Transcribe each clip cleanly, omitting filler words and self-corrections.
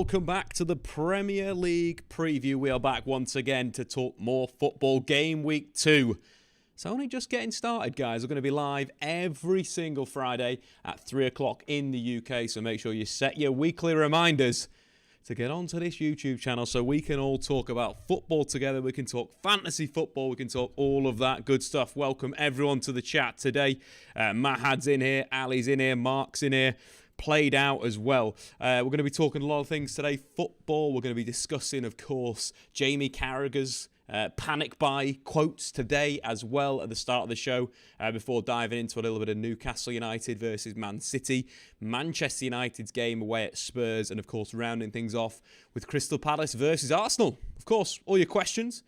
welcome back to the Premier League preview. We are back once again to talk more football. Game week 2. It's only just getting started, guys. We're going to be live every single Friday at 3 o'clock in the UK, so make sure you set your weekly reminders to get onto this YouTube channel so we can all talk about football together. We can talk fantasy football. We can talk all of that good stuff. Welcome everyone to the chat today. Mahad's in here, Ali's in here, Mark's in here. Played out as well. We're going to be talking a lot of things today. Football. We're going to be discussing, of course, Jamie Carragher's panic buy quotes today as well at the start of the show, before diving into a little bit of Newcastle United versus Man City, Manchester United's game away at Spurs, and of course rounding things off with Crystal Palace versus Arsenal. Of course, all your questions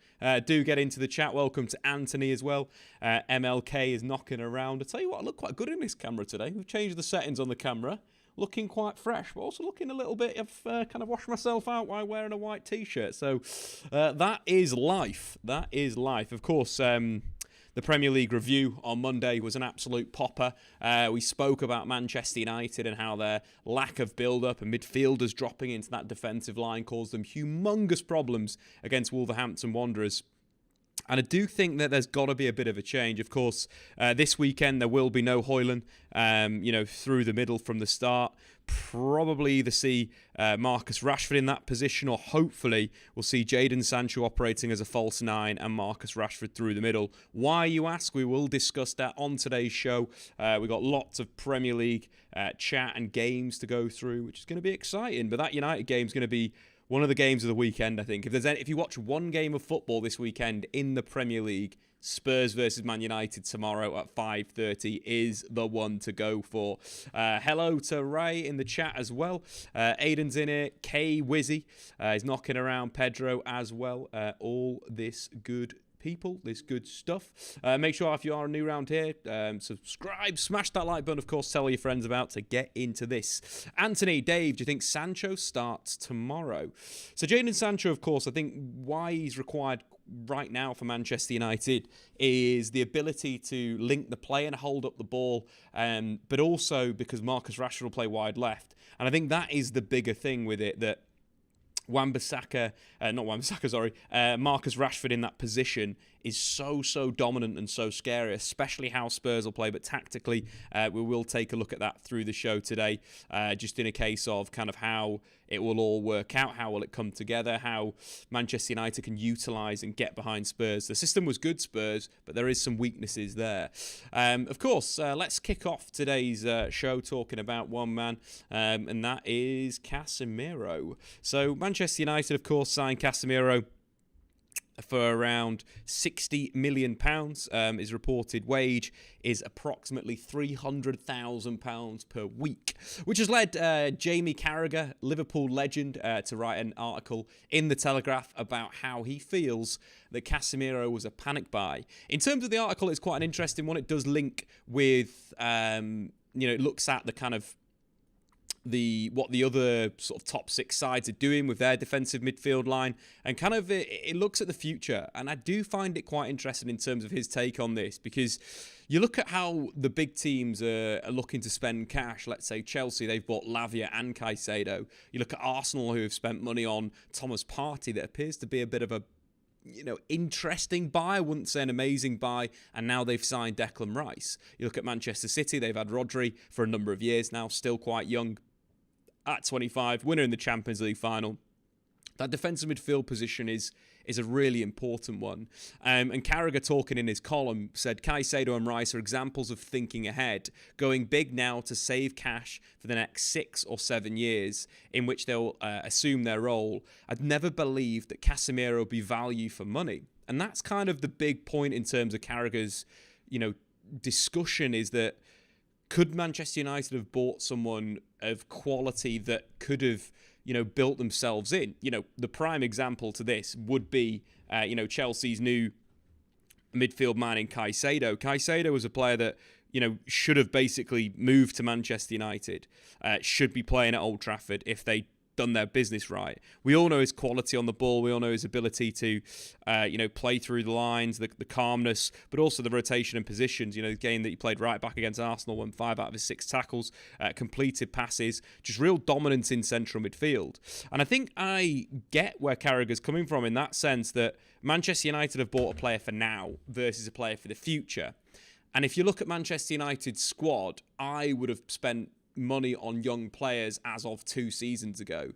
do get into the chat. Welcome to Anthony as well. MLK is knocking around. I tell you what, I look quite good in this camera today. We've changed the settings on the camera. Looking quite fresh, but also looking a little bit of kind of washed myself out while wearing a white t-shirt. So that is life. That is life. Of course, the Premier League review on Monday was an absolute popper. We spoke about Manchester United and how their lack of build-up and midfielders dropping into that defensive line caused them humongous problems against Wolverhampton Wanderers. And I do think that there's got to be a bit of a change. Of course, this weekend there will be no Højlund, through the middle from the start. Probably either see Marcus Rashford in that position, or hopefully we'll see Jadon Sancho operating as a false 9 and Marcus Rashford through the middle. Why, you ask? We will discuss that on today's show. We've got lots of Premier League chat and games to go through, which is going to be exciting. But that United game is going to be one of the games of the weekend, I think. If you watch one game of football this weekend in the Premier League, Spurs versus Man United tomorrow at 5:30 is the one to go for. Hello to Ray in the chat as well. Aiden's in here. K Wizzy is knocking around. Pedro as well. All this good people, this good stuff. Make sure if you are new around here, subscribe, smash that like button, of course, tell all your friends about to get into this. Anthony, Dave, do you think Sancho starts tomorrow? So Jadon Sancho, of course, I think why he's required right now for Manchester United is the ability to link the play and hold up the ball, but also because Marcus Rashford will play wide left. And I think that is the bigger thing with it, that Marcus Rashford in that position is so dominant and so scary, especially how Spurs will play. But tactically, we will take a look at that through the show today, just in a case of kind of how it will all work out, how will it come together, how Manchester United can utilise and get behind Spurs. The system was good, Spurs, but there is some weaknesses there. Of course, let's kick off today's show talking about one man, and that is Casemiro. So Manchester United, of course, signed Casemiro for around £60 million. His reported wage is approximately £300,000 per week, which has led Jamie Carragher, Liverpool legend, to write an article in The Telegraph about how he feels that Casemiro was a panic buy. In terms of the article, it's quite an interesting one. It does link with, it looks at the kind of what the other sort of top 6 sides are doing with their defensive midfield line, and kind of it looks at the future. And I do find it quite interesting in terms of his take on this, because you look at how the big teams are looking to spend cash. Let's say Chelsea, they've bought Lavia and Caicedo. You look at Arsenal, who have spent money on Thomas Partey, that appears to be a bit of a interesting buy. I wouldn't say an amazing buy. And now they've signed Declan Rice. You look at Manchester City, they've had Rodri for a number of years now, still quite young at 25, winner in the Champions League final. That defensive midfield position is a really important one. And Carragher, talking in his column, said Caicedo and Rice are examples of thinking ahead, going big now to save cash for the next 6 or 7 years, in which they'll assume their role. I'd never believed that Casemiro would be value for money. And that's kind of the big point in terms of Carragher's, discussion, is that could Manchester United have bought someone of quality that could have, built themselves in? The prime example to this would be, Chelsea's new midfield man in Caicedo. Caicedo was a player that, should have basically moved to Manchester United, should be playing at Old Trafford if they done their business right. We all know his quality on the ball. We all know his ability to, play through the lines, the calmness, but also the rotation and positions. The game that he played right back against Arsenal, won 5 out of his 6 tackles, completed passes, just real dominance in central midfield. And I think I get where Carragher's coming from in that sense, that Manchester United have bought a player for now versus a player for the future. And if you look at Manchester United's squad, I would have spent money on young players as of 2 seasons ago.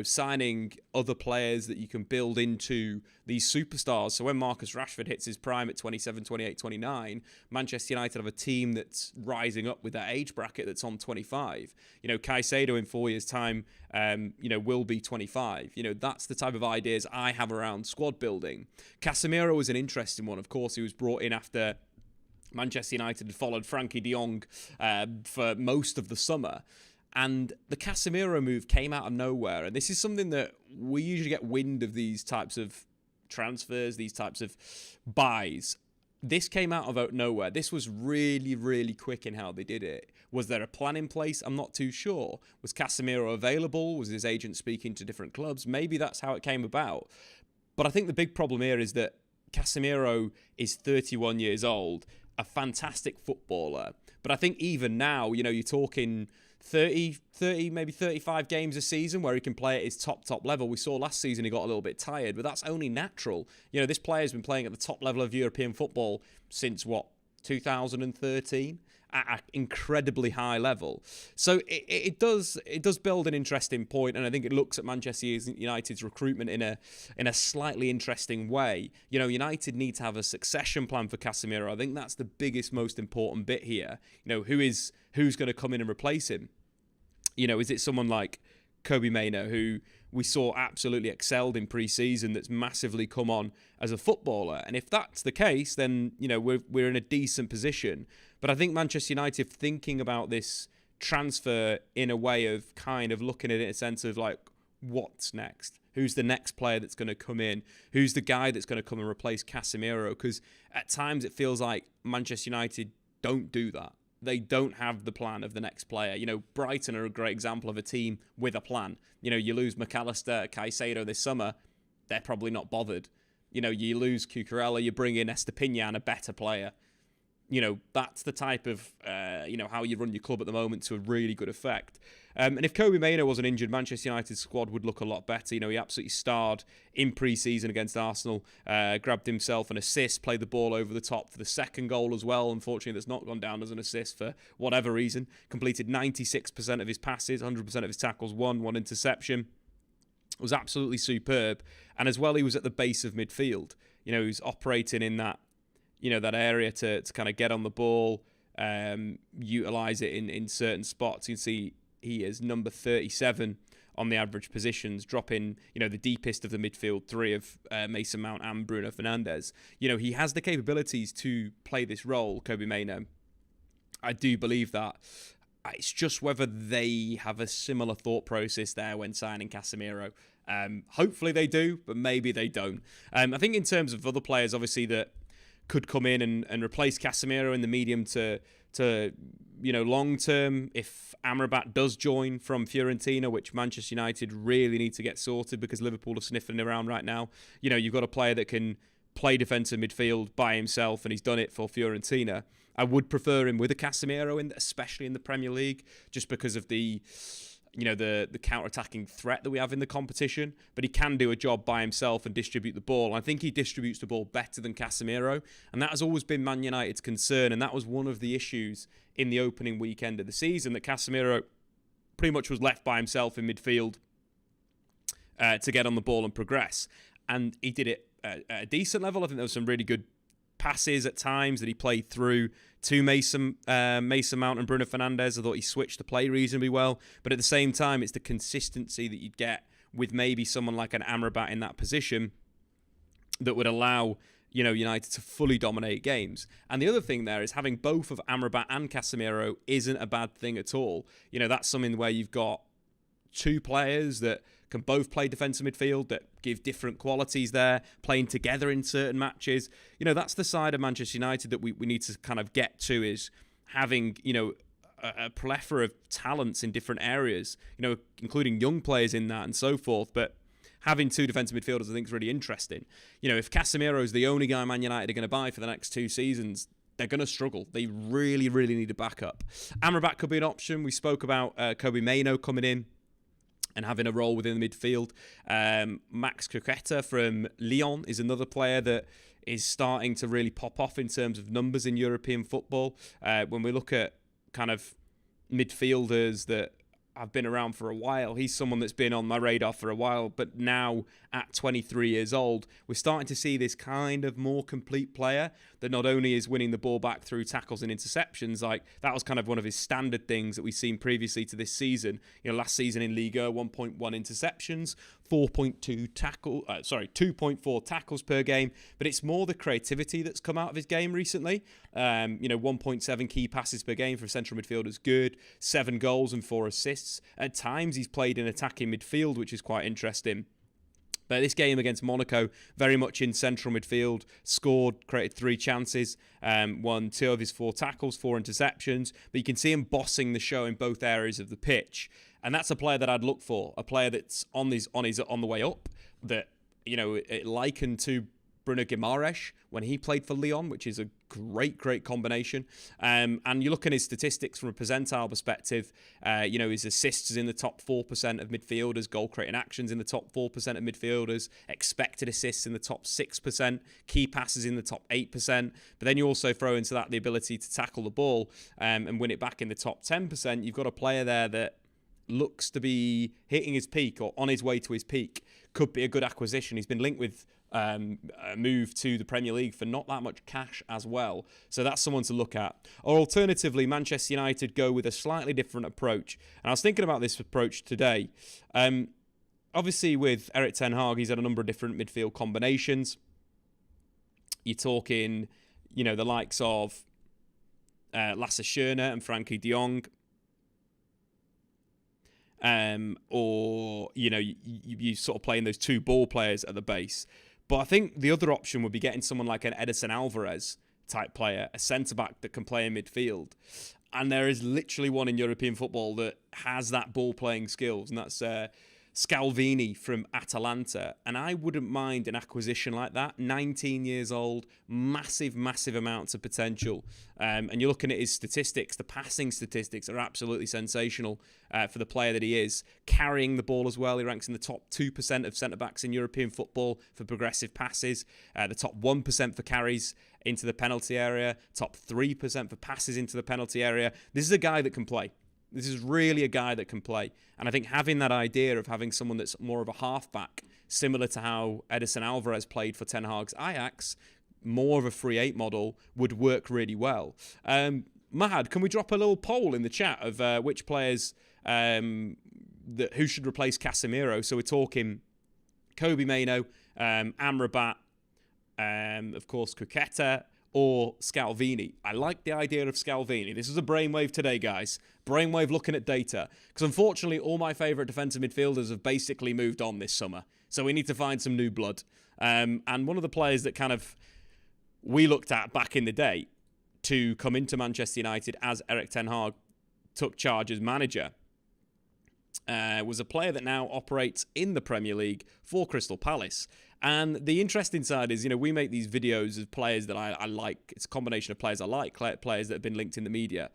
Signing other players that you can build into these superstars. So when Marcus Rashford hits his prime at 27, 28, 29, Manchester United have a team that's rising up with that age bracket that's on 25. Caicedo in 4 years' time, will be 25. That's the type of ideas I have around squad building. Casemiro was an interesting one. Of course, he was brought in after Manchester United had followed Frankie de Jong for most of the summer. And the Casemiro move came out of nowhere. And this is something that we usually get wind of, these types of transfers, these types of buys. This came out of nowhere. This was really, really quick in how they did it. Was there a plan in place? I'm not too sure. Was Casemiro available? Was his agent speaking to different clubs? Maybe that's how it came about. But I think the big problem here is that Casemiro is 31 years old, a fantastic footballer. But I think even now, you're talking 30, maybe 35 games a season where he can play at his top level. We saw last season he got a little bit tired, but that's only natural. This player's been playing at the top level of European football since, 2013? At an incredibly high level. So it does build an interesting point, and I think it looks at Manchester United's recruitment in a slightly interesting way. United need to have a succession plan for Casemiro. I think that's the biggest, most important bit here. Who's going to come in and replace him? Is it someone like Kobbie Mainoo, who we saw absolutely excelled in pre-season, that's massively come on as a footballer? And if that's the case, then we're in a decent position. But I think Manchester United thinking about this transfer in a way of kind of looking at it in a sense of like, what's next? Who's the next player that's going to come in? Who's the guy that's going to come and replace Casemiro? Because at times it feels like Manchester United don't do that. They don't have the plan of the next player. Brighton are a great example of a team with a plan. You lose McAllister, Caicedo this summer, they're probably not bothered. You lose Cucurella, you bring in Statman, a better player. That's the type of, how you run your club at the moment to a really good effect. And if Kobbie Mainoo wasn't injured, Manchester United's squad would look a lot better. He absolutely starred in pre-season against Arsenal, grabbed himself an assist, played the ball over the top for the second goal as well. Unfortunately, that's not gone down as an assist for whatever reason. Completed 96% of his passes, 100% of his tackles, one interception. It was absolutely superb. And as well, he was at the base of midfield. He was operating in that, that area to kind of get on the ball, utilise it in certain spots. You can see he is number 37 on the average positions, dropping, the deepest of the midfield three of Mason Mount and Bruno Fernandes. He has the capabilities to play this role, Kobbie Mainoo. I do believe that. It's just whether they have a similar thought process there when signing Casemiro. Hopefully they do, but maybe they don't. I think in terms of other players, obviously, that could come in and replace Casemiro in the medium to long term, if Amrabat does join from Fiorentina, which Manchester United really need to get sorted because Liverpool are sniffing around right now. You've got a player that can play defensive midfield by himself, and he's done it for Fiorentina. I would prefer him with a Casemiro, especially in the Premier League, just because of the counter-attacking threat that we have in the competition. But he can do a job by himself and distribute the ball. I think he distributes the ball better than Casemiro, and that has always been Man United's concern, and that was one of the issues in the opening weekend of the season, that Casemiro pretty much was left by himself in midfield to get on the ball and progress. And he did it at a decent level. I think there was some really good passes at times that he played through to Mason Mount and Bruno Fernandes. I thought he switched the play reasonably well. But at the same time, it's the consistency that you'd get with maybe someone like an Amrabat in that position that would allow United to fully dominate games. And the other thing there is having both of Amrabat and Casemiro isn't a bad thing at all. That's something where you've got two players that can both play defensive midfield, that give different qualities there, playing together in certain matches. That's the side of Manchester United that we need to kind of get to, is having, a plethora of talents in different areas, including young players in that and so forth. But having two defensive midfielders, I think, is really interesting. If Casemiro is the only guy Man United are going to buy for the next 2 seasons, they're going to struggle. They really, really need a backup. Amrabat could be an option. We spoke about Kobe Mainoo coming in and having a role within the midfield. Max Cuqueta from Lyon is another player that is starting to really pop off in terms of numbers in European football. When we look at kind of midfielders that have been around for a while, he's someone that's been on my radar for a while, but now at 23 years old, we're starting to see this kind of more complete player that not only is winning the ball back through tackles and interceptions, like that was kind of one of his standard things that we've seen previously to this season. Last season in Liga, 1.1 interceptions, 2.4 tackles per game, but it's more the creativity that's come out of his game recently. 1.7 key passes per game for a central midfielder is good, 7 goals and 4 assists. At times he's played in attacking midfield, which is quite interesting. But this game against Monaco, very much in central midfield, scored, created 3 chances, won 2 of his 4 tackles, 4 interceptions. But you can see him bossing the show in both areas of the pitch. And that's a player that I'd look for, a player that's on the way up, that, likened to Bruno Guimaraes when he played for Lyon, which is a great combination. And you look at his statistics from a percentile perspective, his assists is in the top 4% of midfielders, goal-creating actions in the top 4% of midfielders, expected assists in the top 6%, key passes in the top 8%. But then you also throw into that the ability to tackle the ball and win it back in the top 10%. You've got a player there that looks to be hitting his peak or on his way to his peak. Could be a good acquisition. He's been linked with a move to the Premier League for not that much cash as well. So that's someone to look at. Or alternatively, Manchester United go with a slightly different approach. And I was thinking about this approach today. Obviously, with Erik ten Hag, he's had a number of different midfield combinations. You're talking, the likes of Lasse Schöne and Frankie de Jong. You sort of playing those 2 ball players at the base. But I think the other option would be getting someone like an Edison Alvarez type player, a centre-back that can play in midfield. And there is literally one in European football that has that ball-playing skills, and that's Scalvini from Atalanta. And I wouldn't mind an acquisition like that. 19 years old, massive amounts of potential. And you're looking at his statistics. The passing statistics are absolutely sensational for the player that he is. Carrying the ball as well. He ranks in the top 2% of centre-backs in European football for progressive passes. The top 1% for carries into the penalty area. Top 3% for passes into the penalty area. This is a guy that can play. This is really a guy that can play. And I think having that idea of having someone that's more of a halfback, similar to how Edison Alvarez played for Ten Hag's Ajax, more of a 3-8 model, would work really well. Mahad, can we drop a little poll in the chat of which players who should replace Casemiro? So we're talking Kobe Mainoo, Amrabat, of course, Cuqueta, or Scalvini. I like the idea of Scalvini. This is a brainwave today, guys. Brainwave looking at data. Because unfortunately, all my favourite defensive midfielders have basically moved on this summer. So we need to find some new blood. And one of the players that kind of we looked at back in the day to come into Manchester United as Erik ten Hag took charge as manager was a player that now operates in the Premier League for Crystal Palace. And the interesting side is, we make these videos of players that I like. It's a combination of players I like, players that have been linked in the media.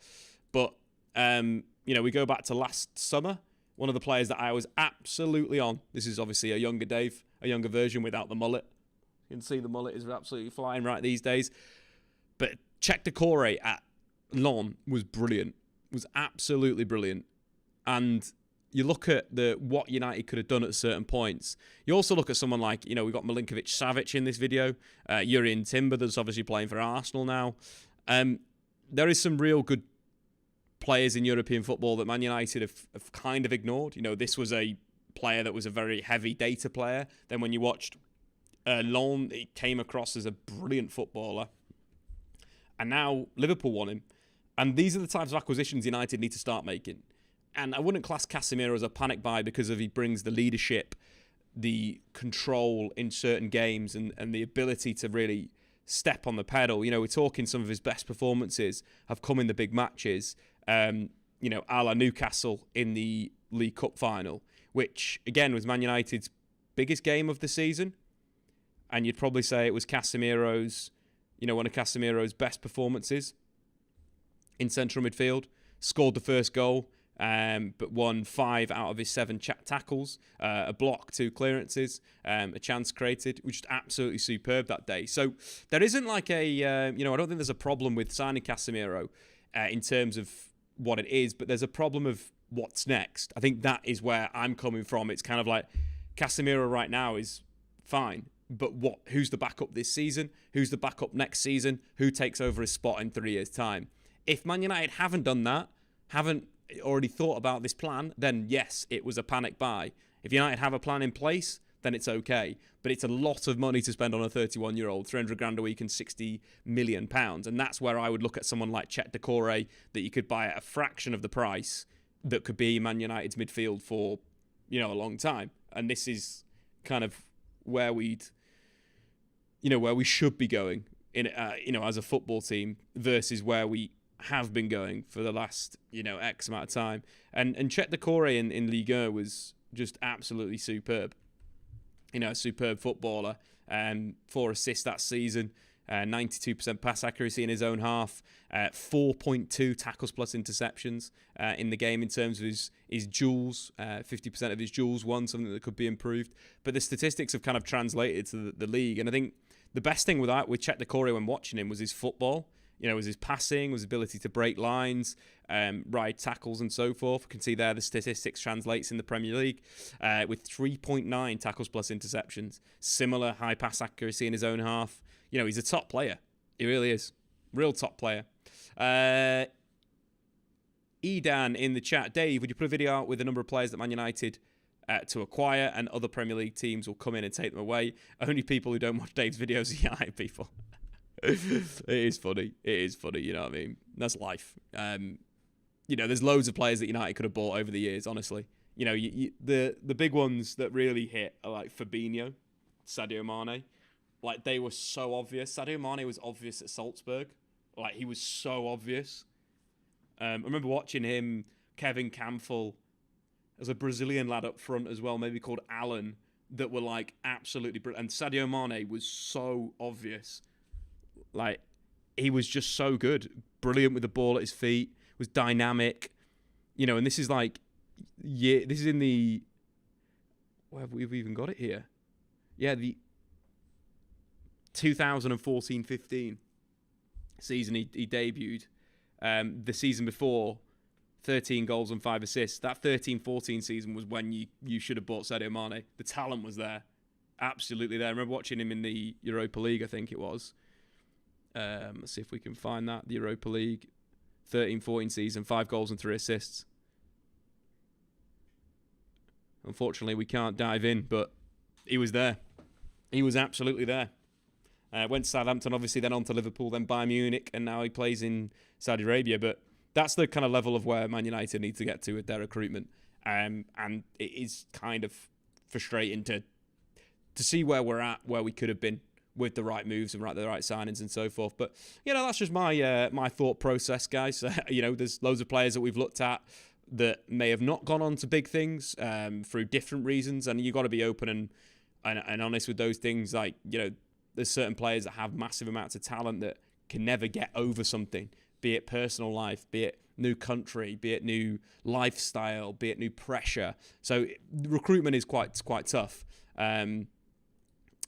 But, we go back to last summer. One of the players that I was absolutely on. This is obviously a younger Dave, a younger version without the mullet. You can see the mullet is absolutely flying right these days. But Cheikh Doucouré at Lyon was brilliant. Was absolutely brilliant. And you look at what United could have done at certain points. You also look at someone like, we've got Milinkovic-Savic in this video. Jurrien Timber, that's obviously playing for Arsenal now. There is some real good players in European football that Man United have kind of ignored. This was a player that was a very heavy data player. Then when you watched Lyon, he came across as a brilliant footballer. And now Liverpool want him. And these are the types of acquisitions United need to start making. And I wouldn't class Casemiro as a panic buy because he brings the leadership, the control in certain games and the ability to really step on the pedal. We're talking some of his best performances have come in the big matches. A la Newcastle in the League Cup final, which, again, was Man United's biggest game of the season. And you'd probably say it was Casemiro's, one of Casemiro's best performances in central midfield. Scored the first goal, but won 5 out of his 7 tackles, a block, 2 clearances, a chance created, which was absolutely superb that day. So there isn't like I don't think there's a problem with signing Casemiro in terms of what it is, but there's a problem of what's next. I think that is where I'm coming from. It's kind of like Casemiro right now is fine, but who's the backup this season? Who's the backup next season? Who takes over his spot in 3 years' time? If Man United haven't done that, haven't already thought about this plan, then yes, it was a panic buy. If United have a plan in place, then it's okay. But it's a lot of money to spend on a 31-year-old, 300 grand a week and £60 million. And that's where I would look at someone like Chet Decore that you could buy at a fraction of the price that could be Man United's midfield for, a long time. And this is kind of where we should be going in, as a football team versus where we have been going for the last, X amount of time. And Chet Decore in Ligue 1 was just absolutely superb. A superb footballer. 4 assists that season, 92% pass accuracy in his own half, 4.2 tackles plus interceptions in the game in terms of his duels, 50% of his duels won, something that could be improved. But the statistics have kind of translated to the league. And I think the best thing with Chet Decore when watching him was his football. Was his passing, was his ability to break lines, ride tackles and so forth. You can see there the statistics translates in the Premier League with 3.9 tackles plus interceptions. Similar high pass accuracy in his own half. He's a top player. He really is. Real top player. Edan in the chat. Dave, would you put a video out with the number of players that Man United to acquire and other Premier League teams will come in and take them away? Only people who don't watch Dave's videos are United people. It is funny. You know what I mean? That's life. There's loads of players that United could have bought over the years, honestly. The big ones that really hit are like Fabinho, Sadio Mane. Like, they were so obvious. Sadio Mane was obvious at Salzburg. Like, he was so obvious. I remember watching him, Kevin Campbell. There's a Brazilian lad up front as well, maybe called Alan, that were like absolutely brilliant. And Sadio Mane was so obvious. Like, he was just so good. Brilliant with the ball at his feet. Was dynamic. And this is like... Yeah, this is in the... Where have we even got it here? Yeah, the 2014-15 season he debuted. The season before, 13 goals and 5 assists. That 13-14 season was when you should have bought Sadio Mane. The talent was there. Absolutely there. I remember watching him in the Europa League, I think it was. Let's see if we can find that. The Europa League 13-14 season, 5 goals and 3 assists. Unfortunately, we can't dive in, but he was there. He was absolutely there. Went to Southampton, obviously, then on to Liverpool, then Bayern Munich, and now he plays in Saudi Arabia. But that's the kind of level of where Man United need to get to with their recruitment. And it is kind of frustrating to see where we're at, where we could have been with the right moves and the right signings and so forth. But, that's just my thought process, guys. There's loads of players that we've looked at that may have not gone on to big things through different reasons. And you've got to be open and honest with those things. Like, there's certain players that have massive amounts of talent that can never get over something, be it personal life, be it new country, be it new lifestyle, be it new pressure. So recruitment is quite tough in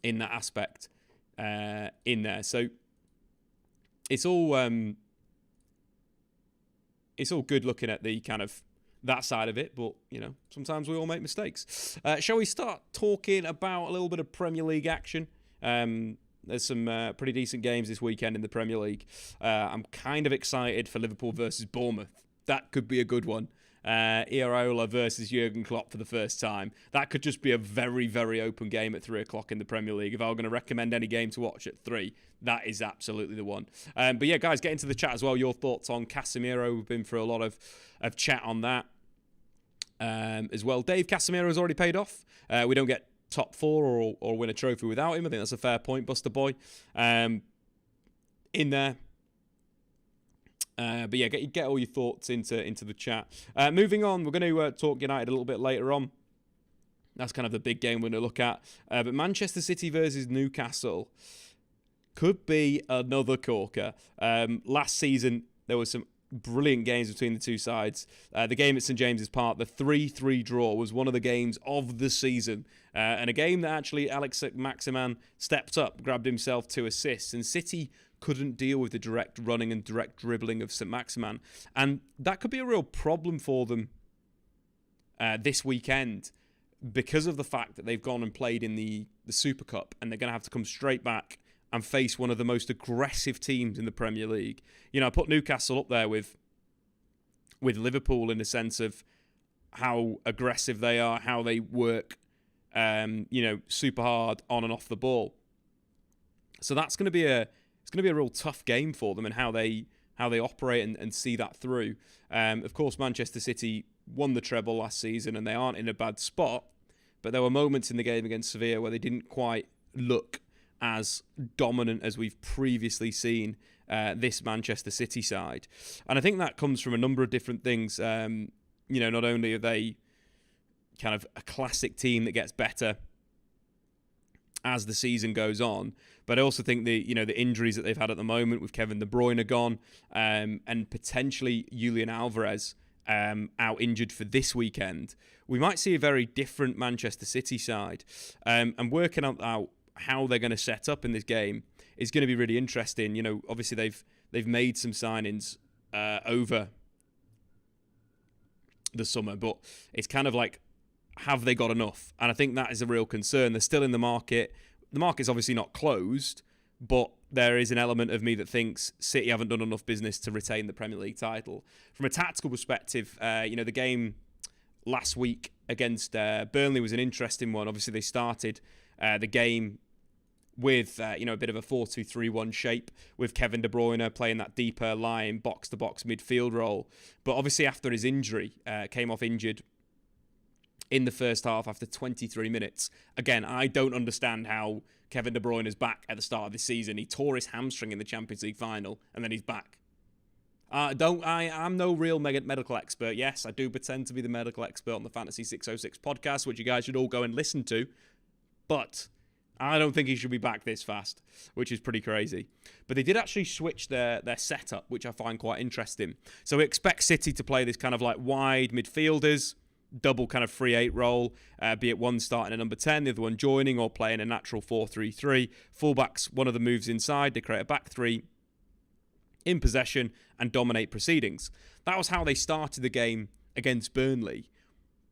that aspect in there. So it's all good looking at the kind of that side of it, but sometimes we all make mistakes. Shall we start talking about a little bit of Premier League action? There's some pretty decent games this weekend in the Premier League. I'm kind of excited for Liverpool versus Bournemouth. That could be a good one. Iraola versus Jurgen Klopp for the first time. That could just be a very, very open game at 3 o'clock in the Premier League. If I were going to recommend any game to watch at 3, that is absolutely the one. But yeah, guys, get into the chat as well. Your thoughts on Casemiro. We've been through a lot of chat on that as well. Dave, Casemiro has already paid off. We don't get top 4 or win a trophy without him. I think that's a fair point, Buster Boy. In there. But yeah, get all your thoughts into the chat. Moving on, we're going to talk United a little bit later on. That's kind of the big game we're going to look at. But Manchester City versus Newcastle could be another corker. Last season, there was some brilliant games between the two sides. The game at St James's Park, the 3-3 draw, was one of the games of the season. And a game that actually Alex Maximan stepped up, grabbed himself 2 assists. And City couldn't deal with the direct running and direct dribbling of St Maximan. And that could be a real problem for them this weekend, because of the fact that they've gone and played in the Super Cup, and they're going to have to come straight back and face one of the most aggressive teams in the Premier League. You know, I put Newcastle up there with Liverpool in the sense of how aggressive they are, how they work, super hard on and off the ball. So that's going to be a real tough game for them, and how they operate and see that through. Of course, Manchester City won the treble last season, and they aren't in a bad spot. But there were moments in the game against Sevilla where they didn't quite look as dominant as we've previously seen this Manchester City side. And I think that comes from a number of different things. Not only are they kind of a classic team that gets better as the season goes on, but I also think the injuries that they've had at the moment, with Kevin De Bruyne gone, and potentially Julian Alvarez out injured for this weekend, we might see a very different Manchester City side. And working out how they're going to set up in this game is going to be really interesting. You know, obviously they've made some signings over the summer, but it's kind of like, have they got enough? And I think that is a real concern. They're still in the market. The market's obviously not closed, but there is an element of me that thinks City haven't done enough business to retain the Premier League title. From a tactical perspective, the game last week against Burnley was an interesting one. Obviously, they started the game with a bit of a 4-2-3-1 shape, with Kevin De Bruyne playing that deeper line, box-to-box midfield role. But obviously, after his injury, came off injured in the first half after 23 minutes. Again, I don't understand how Kevin De Bruyne is back at the start of this season. He tore his hamstring in the Champions League final, and then he's back. I'm no real medical expert. Yes, I do pretend to be the medical expert on the Fantasy 606 podcast, which you guys should all go and listen to. But I don't think he should be back this fast, which is pretty crazy. But they did actually switch their setup, which I find quite interesting. So we expect City to play this kind of like wide midfielders, double kind of 3-8 role, be it one starting at number 10, the other one joining, or playing a natural 4-3-3. Fullbacks, one of them moves inside, they create a back three in possession and dominate proceedings. That was how they started the game against Burnley,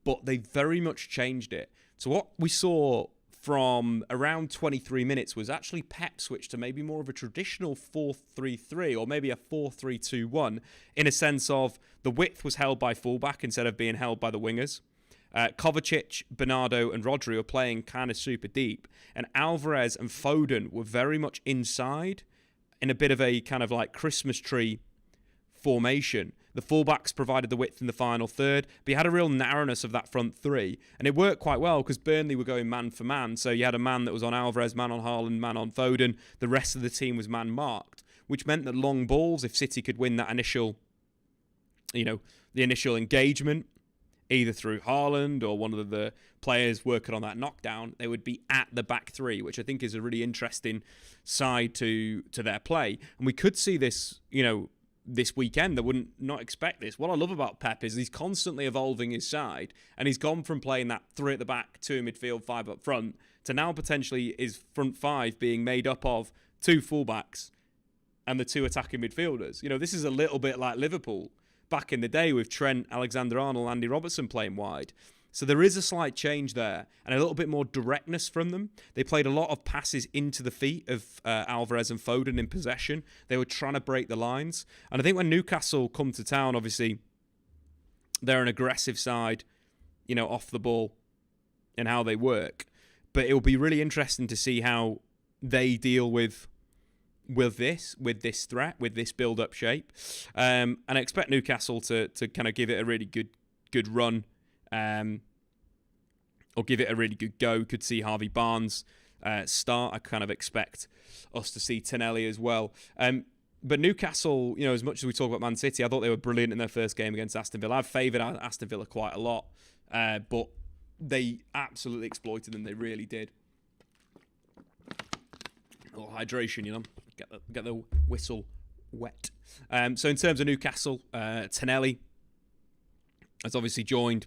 but they very much changed it. So what we saw from around 23 minutes was actually Pep switched to maybe more of a traditional 4-3-3, or maybe a 4-3-2-1, in a sense of the width was held by fullback instead of being held by the wingers. Kovacic, Bernardo and Rodri were playing kind of super deep, and Alvarez and Foden were very much inside in a bit of a kind of like Christmas tree formation. The fullbacks provided the width in the final third, but you had a real narrowness of that front three. And it worked quite well because Burnley were going man for man. So you had a man that was on Alvarez, man on Haaland, man on Foden. The rest of the team was man marked, which meant that long balls, if City could win that initial, the initial engagement, either through Haaland or one of the players working on that knockdown, they would be at the back three, which I think is a really interesting side to their play. And we could see this, this weekend. I wouldn't not expect this. What I love about Pep is he's constantly evolving his side, and he's gone from playing that 3 at the back, 2 in midfield, 5 up front, to now potentially his front 5 being made up of 2 fullbacks and the 2 attacking midfielders. This is a little bit like Liverpool back in the day with Trent, Alexander-Arnold, Andy Robertson playing wide. So there is a slight change there and a little bit more directness from them. They played a lot of passes into the feet of Alvarez and Foden in possession. They were trying to break the lines. And I think when Newcastle come to town, obviously, they're an aggressive side, off the ball and how they work. But it will be really interesting to see how they deal with this threat, with this build-up shape. And I expect Newcastle to kind of give it a really good run. Or give it a really good go. Could see Harvey Barnes start. I kind of expect us to see Tonelli as well. But Newcastle, as much as we talk about Man City, I thought they were brilliant in their first game against Aston Villa. I've favoured Aston Villa quite a lot, but they absolutely exploited them. They really did. A little hydration, get the whistle wet. So in terms of Newcastle, Tonelli has obviously joined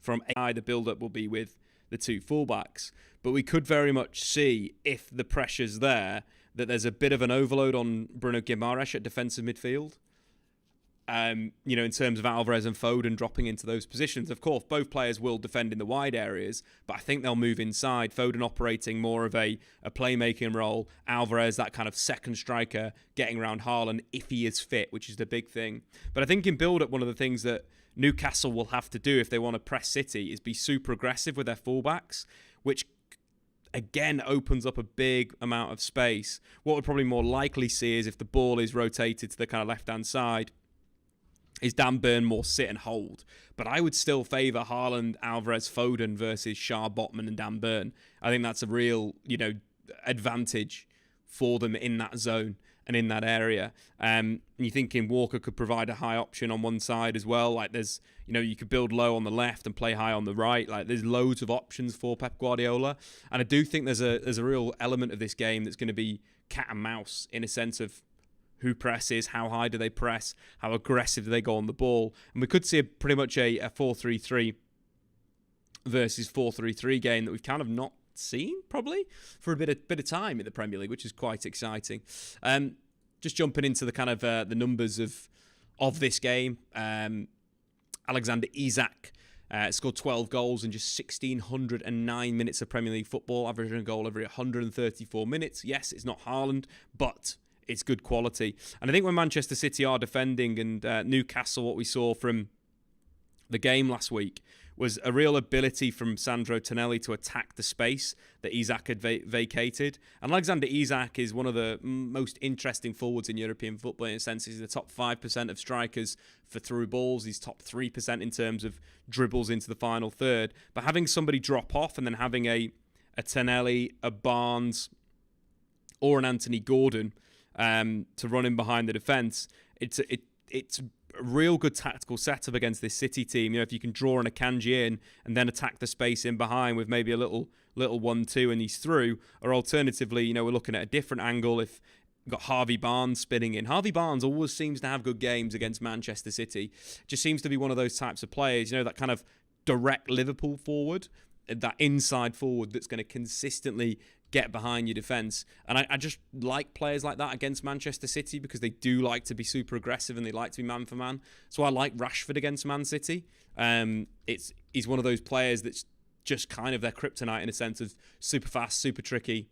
from AI. The build-up will be with the two fullbacks, but we could very much see, if the pressure's there, that there's a bit of an overload on Bruno Guimaraes at defensive midfield. In terms of Alvarez and Foden dropping into those positions. Of course, both players will defend in the wide areas, but I think they'll move inside. Foden operating more of a playmaking role. Alvarez, that kind of second striker, getting around Haaland if he is fit, which is the big thing. But I think in build-up, one of the things that Newcastle will have to do if they want to press City is be super aggressive with their fullbacks, which again opens up a big amount of space. What we'd probably more likely see is if the ball is rotated to the kind of left-hand side, is Dan Burn more sit and hold. But I would still favour Haaland, Alvarez, Foden versus Shah, Botman and Dan Burn. I think that's a real, advantage for them in that zone and in that area. You're thinking Walker could provide a high option on one side as well. Like there's, you could build low on the left and play high on the right. Like there's loads of options for Pep Guardiola. And I do think there's a real element of this game that's going to be cat and mouse in a sense of who presses, how high do they press, how aggressive do they go on the ball. And we could see pretty much a 4-3-3 versus 4-3-3 game that we've kind of not seen probably for a bit of time in the Premier League, which is quite exciting. Just jumping into the kind of the numbers of this game. Alexander Isak scored 12 goals in just 1,609 minutes of Premier League football, averaging a goal every 134 minutes. Yes, it's not Haaland, but it's good quality. And I think when Manchester City are defending and Newcastle, what we saw from the game last week was a real ability from Sandro Tonelli to attack the space that Isak had vacated. And Alexander Isak is one of the most interesting forwards in European football in a sense. He's the top 5% of strikers for through balls. He's top 3% in terms of dribbles into the final third. But having somebody drop off and then having a Tonelli, a Barnes or an Anthony Gordon to run in behind the defence, it's a real good tactical setup against this City team. If you can draw an Akanji in and then attack the space in behind with maybe a little 1-2 and he's through, or alternatively, we're looking at a different angle if you've got Harvey Barnes spinning in. Harvey Barnes always seems to have good games against Manchester City. Just seems to be one of those types of players, that kind of direct Liverpool forward, that inside forward that's going to consistently get behind your defence. And I just like players like that against Manchester City because they do like to be super aggressive and they like to be man for man. So I like Rashford against Man City. He's one of those players that's just kind of their kryptonite in a sense of super fast, super tricky.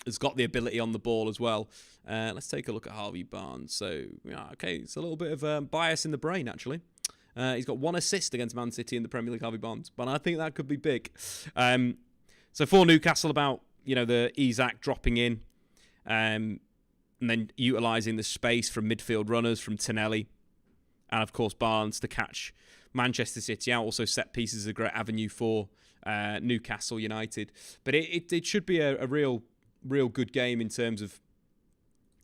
Has got the ability on the ball as well. Let's take a look at Harvey Barnes. So, okay, it's a little bit of bias in the brain, actually. He's got 1 assist against Man City in the Premier League, Harvey Barnes. But I think that could be big. So for Newcastle, about the Isak dropping in, and then utilising the space from midfield runners from Tonelli, and of course Barnes to catch Manchester City out. Also set pieces is a great avenue for Newcastle United. But it should be a real good game in terms of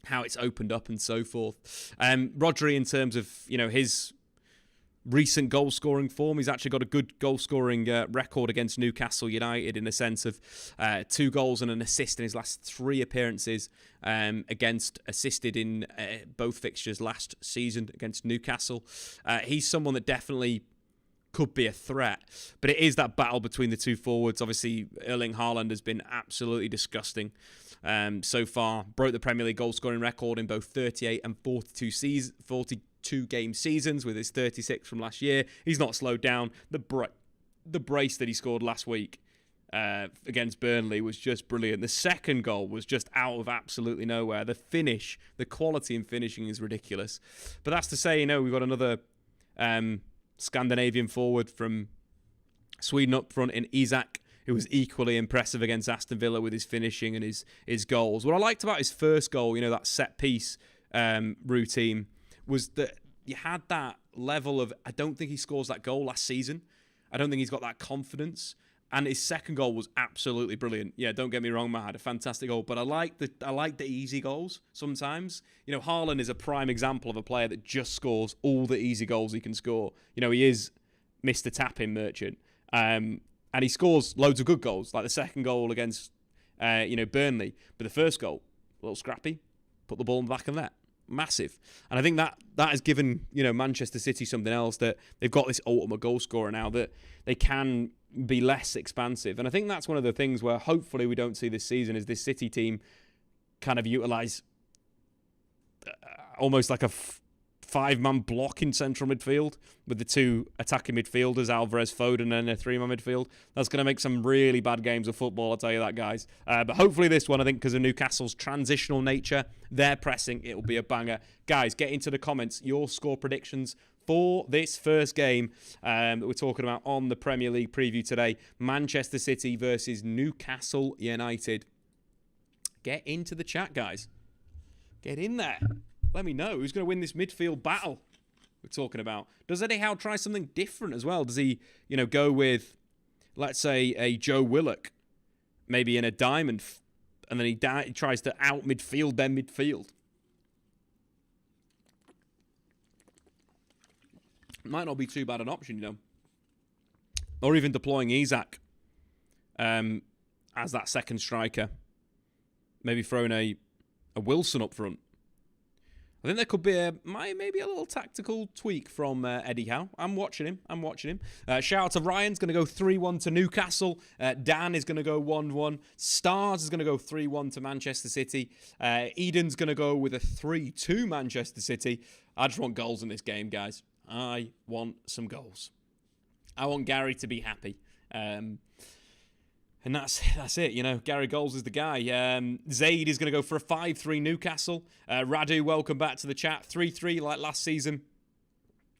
how it's opened up and so forth. Rodri, in terms of his recent goal-scoring form, he's actually got a good goal-scoring record against Newcastle United in the sense of 2 goals and an assist in his last 3 appearances assisted in both fixtures last season against Newcastle. He's someone that definitely could be a threat, but it is that battle between the two forwards. Obviously, Erling Haaland has been absolutely disgusting so far. Broke the Premier League goal-scoring record in both 38 and 42 game seasons with his 36 from last year. He's not slowed down. The brace that he scored last week against Burnley was just brilliant. The second goal was just out of absolutely nowhere. The finish, the quality in finishing is ridiculous. But that's to say, we've got another Scandinavian forward from Sweden up front in Isak, who was equally impressive against Aston Villa with his finishing and his goals. What I liked about his first goal, that set piece routine, was that you had that level of, I don't think he scores that goal last season. I don't think he's got that confidence. And his second goal was absolutely brilliant. Yeah, don't get me wrong, Matt, a fantastic goal. But I like the easy goals sometimes. Haaland is a prime example of a player that just scores all the easy goals he can score. He is Mr. Tapping Merchant. And he scores loads of good goals, like the second goal against, Burnley. But the first goal, a little scrappy, put the ball in the back of the net. Massive. And I think that has given, Manchester City something else, that they've got this ultimate goal scorer now that they can be less expansive. And I think that's one of the things where hopefully we don't see this season is this City team kind of utilise almost like a five-man block in central midfield with the two attacking midfielders, Alvarez, Foden, and a three-man midfield. That's going to make some really bad games of football, I'll tell you that, guys. But hopefully this one, I think, because of Newcastle's transitional nature, their pressing, it'll be a banger. Guys, get into the comments your score predictions for this first game that we're talking about on the Premier League preview today. Manchester City versus Newcastle United. Get into the chat, guys. Get in there. Let me know who's going to win this midfield battle we're talking about. Does Eddie Howe try something different as well? Does he, go with, let's say, a Joe Willock, maybe in a diamond, and then he tries to out midfield their midfield? Might not be too bad an option, Or even deploying Isak as that second striker. Maybe throwing a Wilson up front. I think there could be maybe a little tactical tweak from Eddie Howe. I'm watching him. Shout out to Ryan's going to go 3-1 to Newcastle. Dan is going to go 1-1. Stars is going to go 3-1 to Manchester City. Eden's going to go with a 3-2 Manchester City. I just want goals in this game, guys. I want some goals. I want Gary to be happy. And that's it, Gary Goals is the guy. Zaid is going to go for a 5-3 Newcastle. Radu, welcome back to the chat. 3-3 like last season.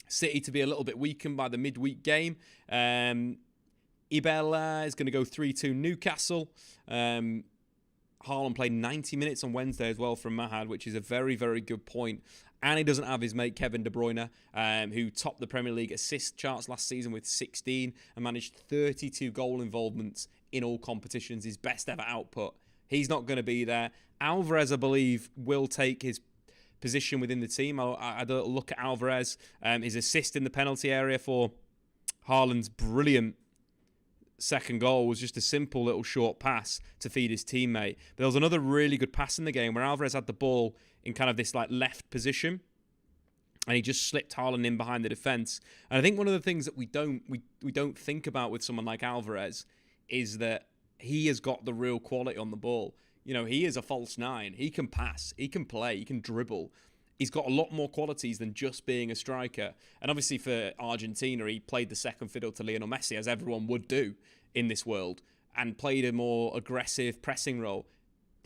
City to be a little bit weakened by the midweek game. Ibella is going to go 3-2 Newcastle. Haaland played 90 minutes on Wednesday as well from Mahad, which is a very, very good point. And he doesn't have his mate Kevin De Bruyne, who topped the Premier League assist charts last season with 16 and managed 32 goal involvements in all competitions, his best ever output. He's not going to be there. Alvarez, I believe, will take his position within the team. I had a look at Alvarez, his assist in the penalty area for Haaland's brilliant second goal was just a simple little short pass to feed his teammate. But there was another really good pass in the game where Alvarez had the ball in kind of this like left position and he just slipped Haaland in behind the defence. And I think one of the things that we don't think about with someone like Alvarez is that he has got the real quality on the ball. He is a false nine. He can pass, he can play, he can dribble. He's got a lot more qualities than just being a striker. And obviously for Argentina, he played the second fiddle to Lionel Messi, as everyone would do in this world, and played a more aggressive pressing role.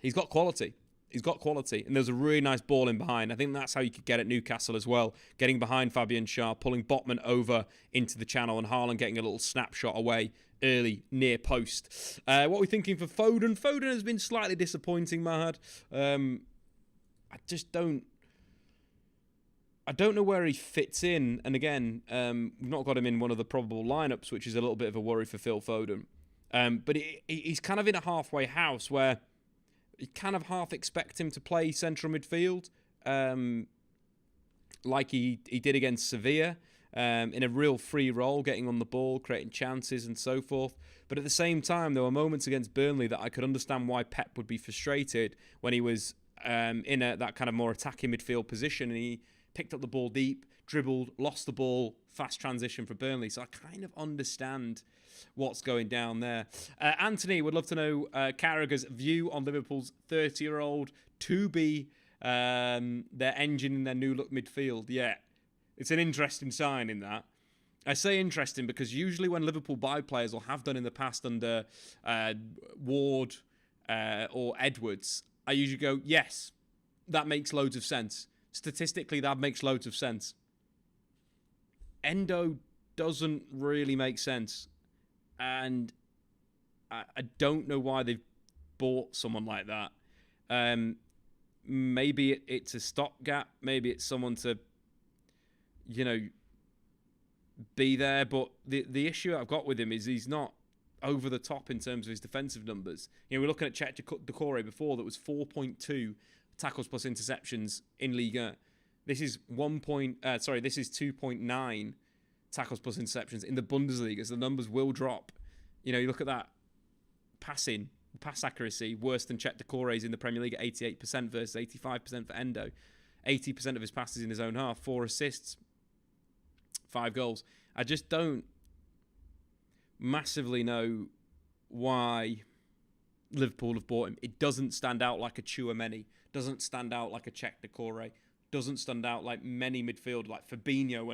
He's got quality. And there's a really nice ball in behind. I think that's how you could get at Newcastle as well. Getting behind Fabian Schär, pulling Botman over into the channel, and Haaland getting a little snapshot away early near post. What are we thinking for Foden? Foden has been slightly disappointing, Mahad. I don't know where he fits in. And again, we've not got him in one of the probable lineups, which is a little bit of a worry for Phil Foden. But he's kind of in a halfway house where you kind of half expect him to play central midfield, like he did against Sevilla, in a real free role, getting on the ball, creating chances and so forth. But at the same time, there were moments against Burnley that I could understand why Pep would be frustrated when he was in that kind of more attacking midfield position, and he picked up the ball deep, dribbled, lost the ball, fast transition for Burnley. So I kind of understand what's going down there. Anthony would love to know Carragher's view on Liverpool's 30-year-old to be their engine in their new look midfield. Yeah, it's an interesting sign in that. I say interesting because usually when Liverpool buy players, or have done in the past under Ward or Edwards, I usually go, yes, that makes loads of sense. Statistically, that makes loads of sense. Endo doesn't really make sense. And I don't know why they've bought someone like that. Maybe it's a stopgap. Maybe it's someone to, be there. But the issue I've got with him is he's not over the top in terms of his defensive numbers. We're looking at Chet Decore before that was 4.2 tackles plus interceptions in Liga. This is 2.9 tackles plus interceptions in the Bundesliga. So the numbers will drop. You look at that pass accuracy, worse than Chet Decore's in the Premier League at 88% versus 85% for Endo. 80% of his passes in his own half, 4 assists, 5 goals. I just don't massively know why Liverpool have bought him. It doesn't stand out like a Tchouaméni, doesn't stand out like a Chet Decore, doesn't stand out like many midfield, like Fabinho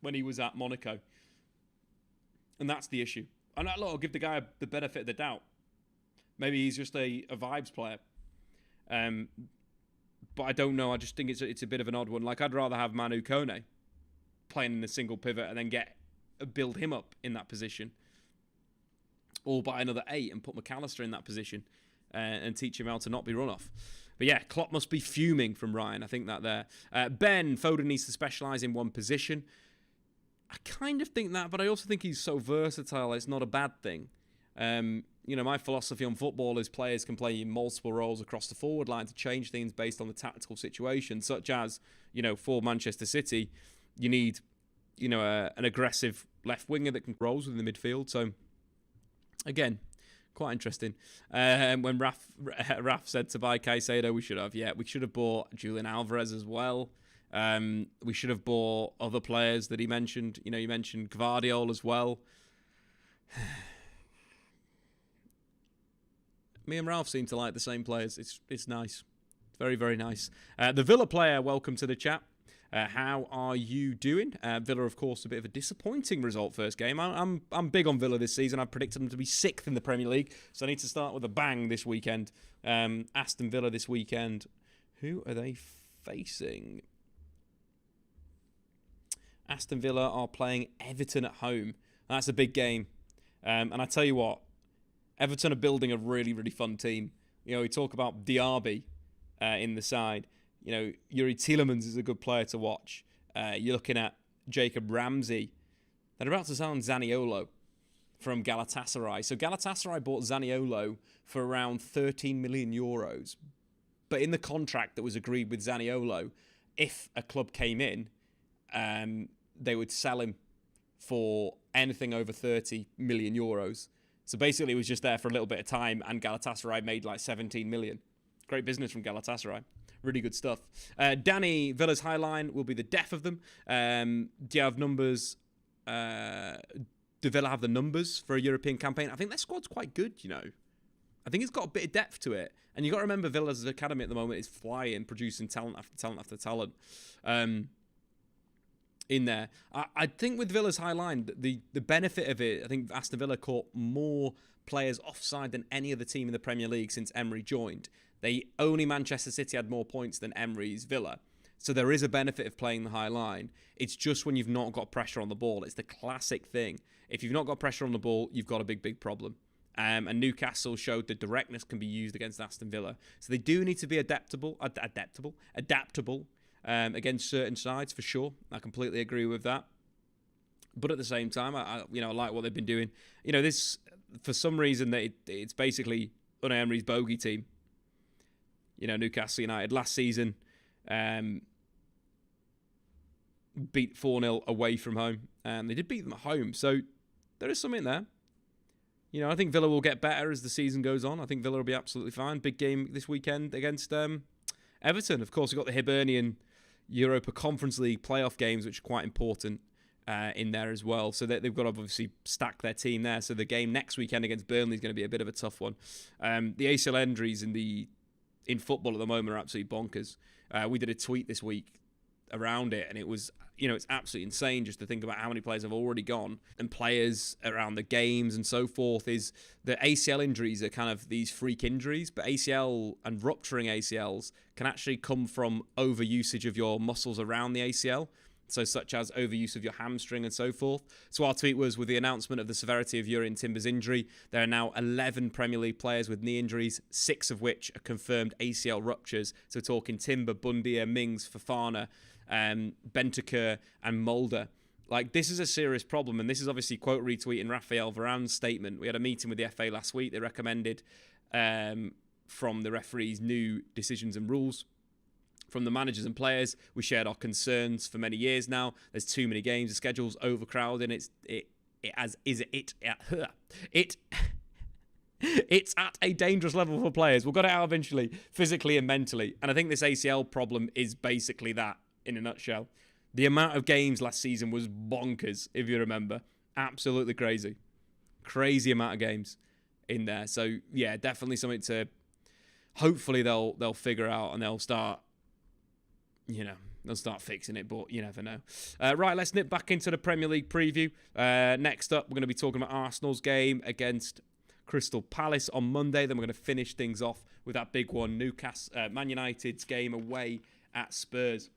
when he was at Monaco. And that's the issue. And I'll give the guy the benefit of the doubt. Maybe he's just a vibes player. But I don't know. I just think it's a bit of an odd one. Like, I'd rather have Manu Kone playing in the single pivot and then build him up in that position. Or buy another 8 and put McAllister in that position and teach him how to not be run off. But yeah, Klopp must be fuming from Ryan. I think that there. Ben, Foden needs to specialise in one position. I kind of think that, but I also think he's so versatile, it's not a bad thing. My philosophy on football is players can play in multiple roles across the forward line to change things based on the tactical situation, such as, for Manchester City, you need, an aggressive left winger that can roll within the midfield. So, again, quite interesting. When Raf said to buy Caicedo, we should have bought Julian Alvarez as well. We should have bought other players that he mentioned. You mentioned Gvardiol as well. Me and Ralph seem to like the same players. It's nice. It's very, very nice. The Villa player, welcome to the chat. How are you doing? Villa, of course, a bit of a disappointing result first game. I'm big on Villa this season. I predicted them to be 6th in the Premier League, so I need to start with a bang this weekend. Aston Villa this weekend. Who are they facing? Aston Villa are playing Everton at home. That's a big game. And I tell you what, Everton are building a really, really fun team. We talk about Diaby in the side. Yuri Tielemans is a good player to watch. You're looking at Jacob Ramsey. They're about to sign Zaniolo from Galatasaray. So Galatasaray bought Zaniolo for around 13 million euros. But in the contract that was agreed with Zaniolo, if a club came in, they would sell him for anything over 30 million euros. So basically, it was just there for a little bit of time, and Galatasaray made like 17 million. Great business from Galatasaray. Really good stuff. Danny, Villa's high line will be the death of them. Do you have numbers? Do Villa have the numbers for a European campaign? I think their squad's quite good, I think it's got a bit of depth to it. And you've got to remember Villa's academy at the moment is flying, producing talent after talent after talent. In there. I think with Villa's high line, the benefit of it, I think Aston Villa caught more players offside than any other team in the Premier League since Emery joined. Only Manchester City had more points than Emery's Villa. So there is a benefit of playing the high line. It's just when you've not got pressure on the ball. It's the classic thing. If you've not got pressure on the ball, you've got a big, big problem. And Newcastle showed that directness can be used against Aston Villa. So they do need to be adaptable against certain sides, for sure. I completely agree with that. But at the same time, I like what they've been doing. This, for some reason, it's basically Unai Emery's bogey team. Newcastle United last season beat 4-0 away from home. They did beat them at home. So there is something there. I think Villa will get better as the season goes on. I think Villa will be absolutely fine. Big game this weekend against Everton. Of course, we've got the Hibernian Europa Conference League playoff games, which are quite important in there as well. So they've got to obviously stack their team there. So the game next weekend against Burnley is going to be a bit of a tough one. The ACL injuries in football at the moment are absolutely bonkers. We did a tweet this week around it, and it was, it's absolutely insane just to think about how many players have already gone, and players around the games and so forth. Is the ACL injuries are kind of these freak injuries, but ACL and rupturing ACLs can actually come from overusage of your muscles around the ACL. So such as overuse of your hamstring and so forth. So our tweet was, with the announcement of the severity of Jurrien Timber's injury, there are now 11 Premier League players with knee injuries, 6 of which are confirmed ACL ruptures. So talking Timber, Bundia, Mings, Fofana, Bentancur and Mulder. Like, this is a serious problem, and this is obviously quote retweeting Raphael Varane's statement. We had a meeting with the FA last week. They recommended from the referees new decisions and rules. From the managers and players, we shared our concerns for many years now. There's too many games, the schedule's overcrowded, it's at a dangerous level for players. We'll get it out eventually, physically and mentally. And I think this ACL problem is basically that in a nutshell. The amount of games last season was bonkers, if you remember. Absolutely crazy. Crazy amount of games in there. So, yeah, definitely something to... Hopefully they'll figure out and they'll start fixing it, but you never know. Right, let's nip back into the Premier League preview. Next up, we're going to be talking about Arsenal's game against Crystal Palace on Monday. Then we're going to finish things off with that big one, Man United's game away at Spurs.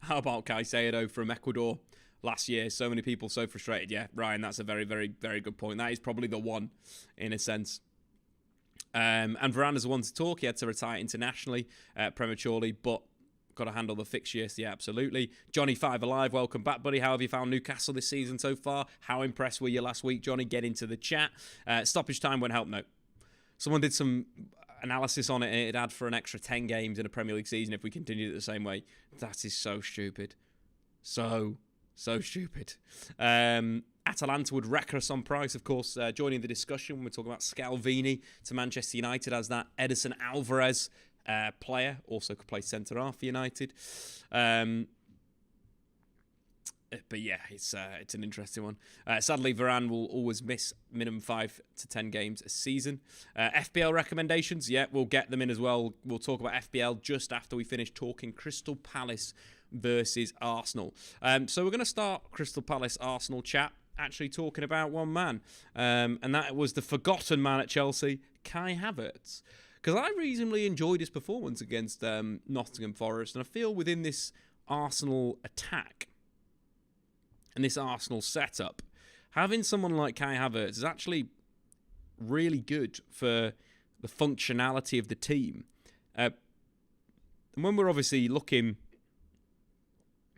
How about Caicedo from Ecuador last year? So many people so frustrated. Yeah, Ryan, that's a very, very, very good point. That is probably the one, in a sense. And Varane is the one to talk. He had to retire internationally prematurely, but got to handle the fixtures. Yeah, absolutely. Johnny Five Alive, welcome back, buddy. How have you found Newcastle this season so far? How impressed were you last week, Johnny? Get into the chat. Stoppage time won't help. No. Someone did some analysis on it, and it'd add for an extra 10 games in a Premier League season if we continued it the same way. That is so stupid. So stupid. Atalanta would wreck us on price, of course, joining the discussion when we're talking about Scalvini to Manchester United as that Edison Alvarez player. Also could play centre-half for United. But yeah, it's an interesting one. Sadly, Varane will always miss minimum 5 to 10 games a season. FPL recommendations, yeah, we'll get them in as well. We'll talk about FPL just after we finish talking Crystal Palace versus Arsenal. So we're going to start Crystal Palace-Arsenal chat actually talking about one man. And that was the forgotten man at Chelsea, Kai Havertz. Because I reasonably enjoyed his performance against Nottingham Forest. And I feel within this Arsenal attack and this Arsenal setup, having someone like Kai Havertz is actually really good for the functionality of the team. And when we're obviously looking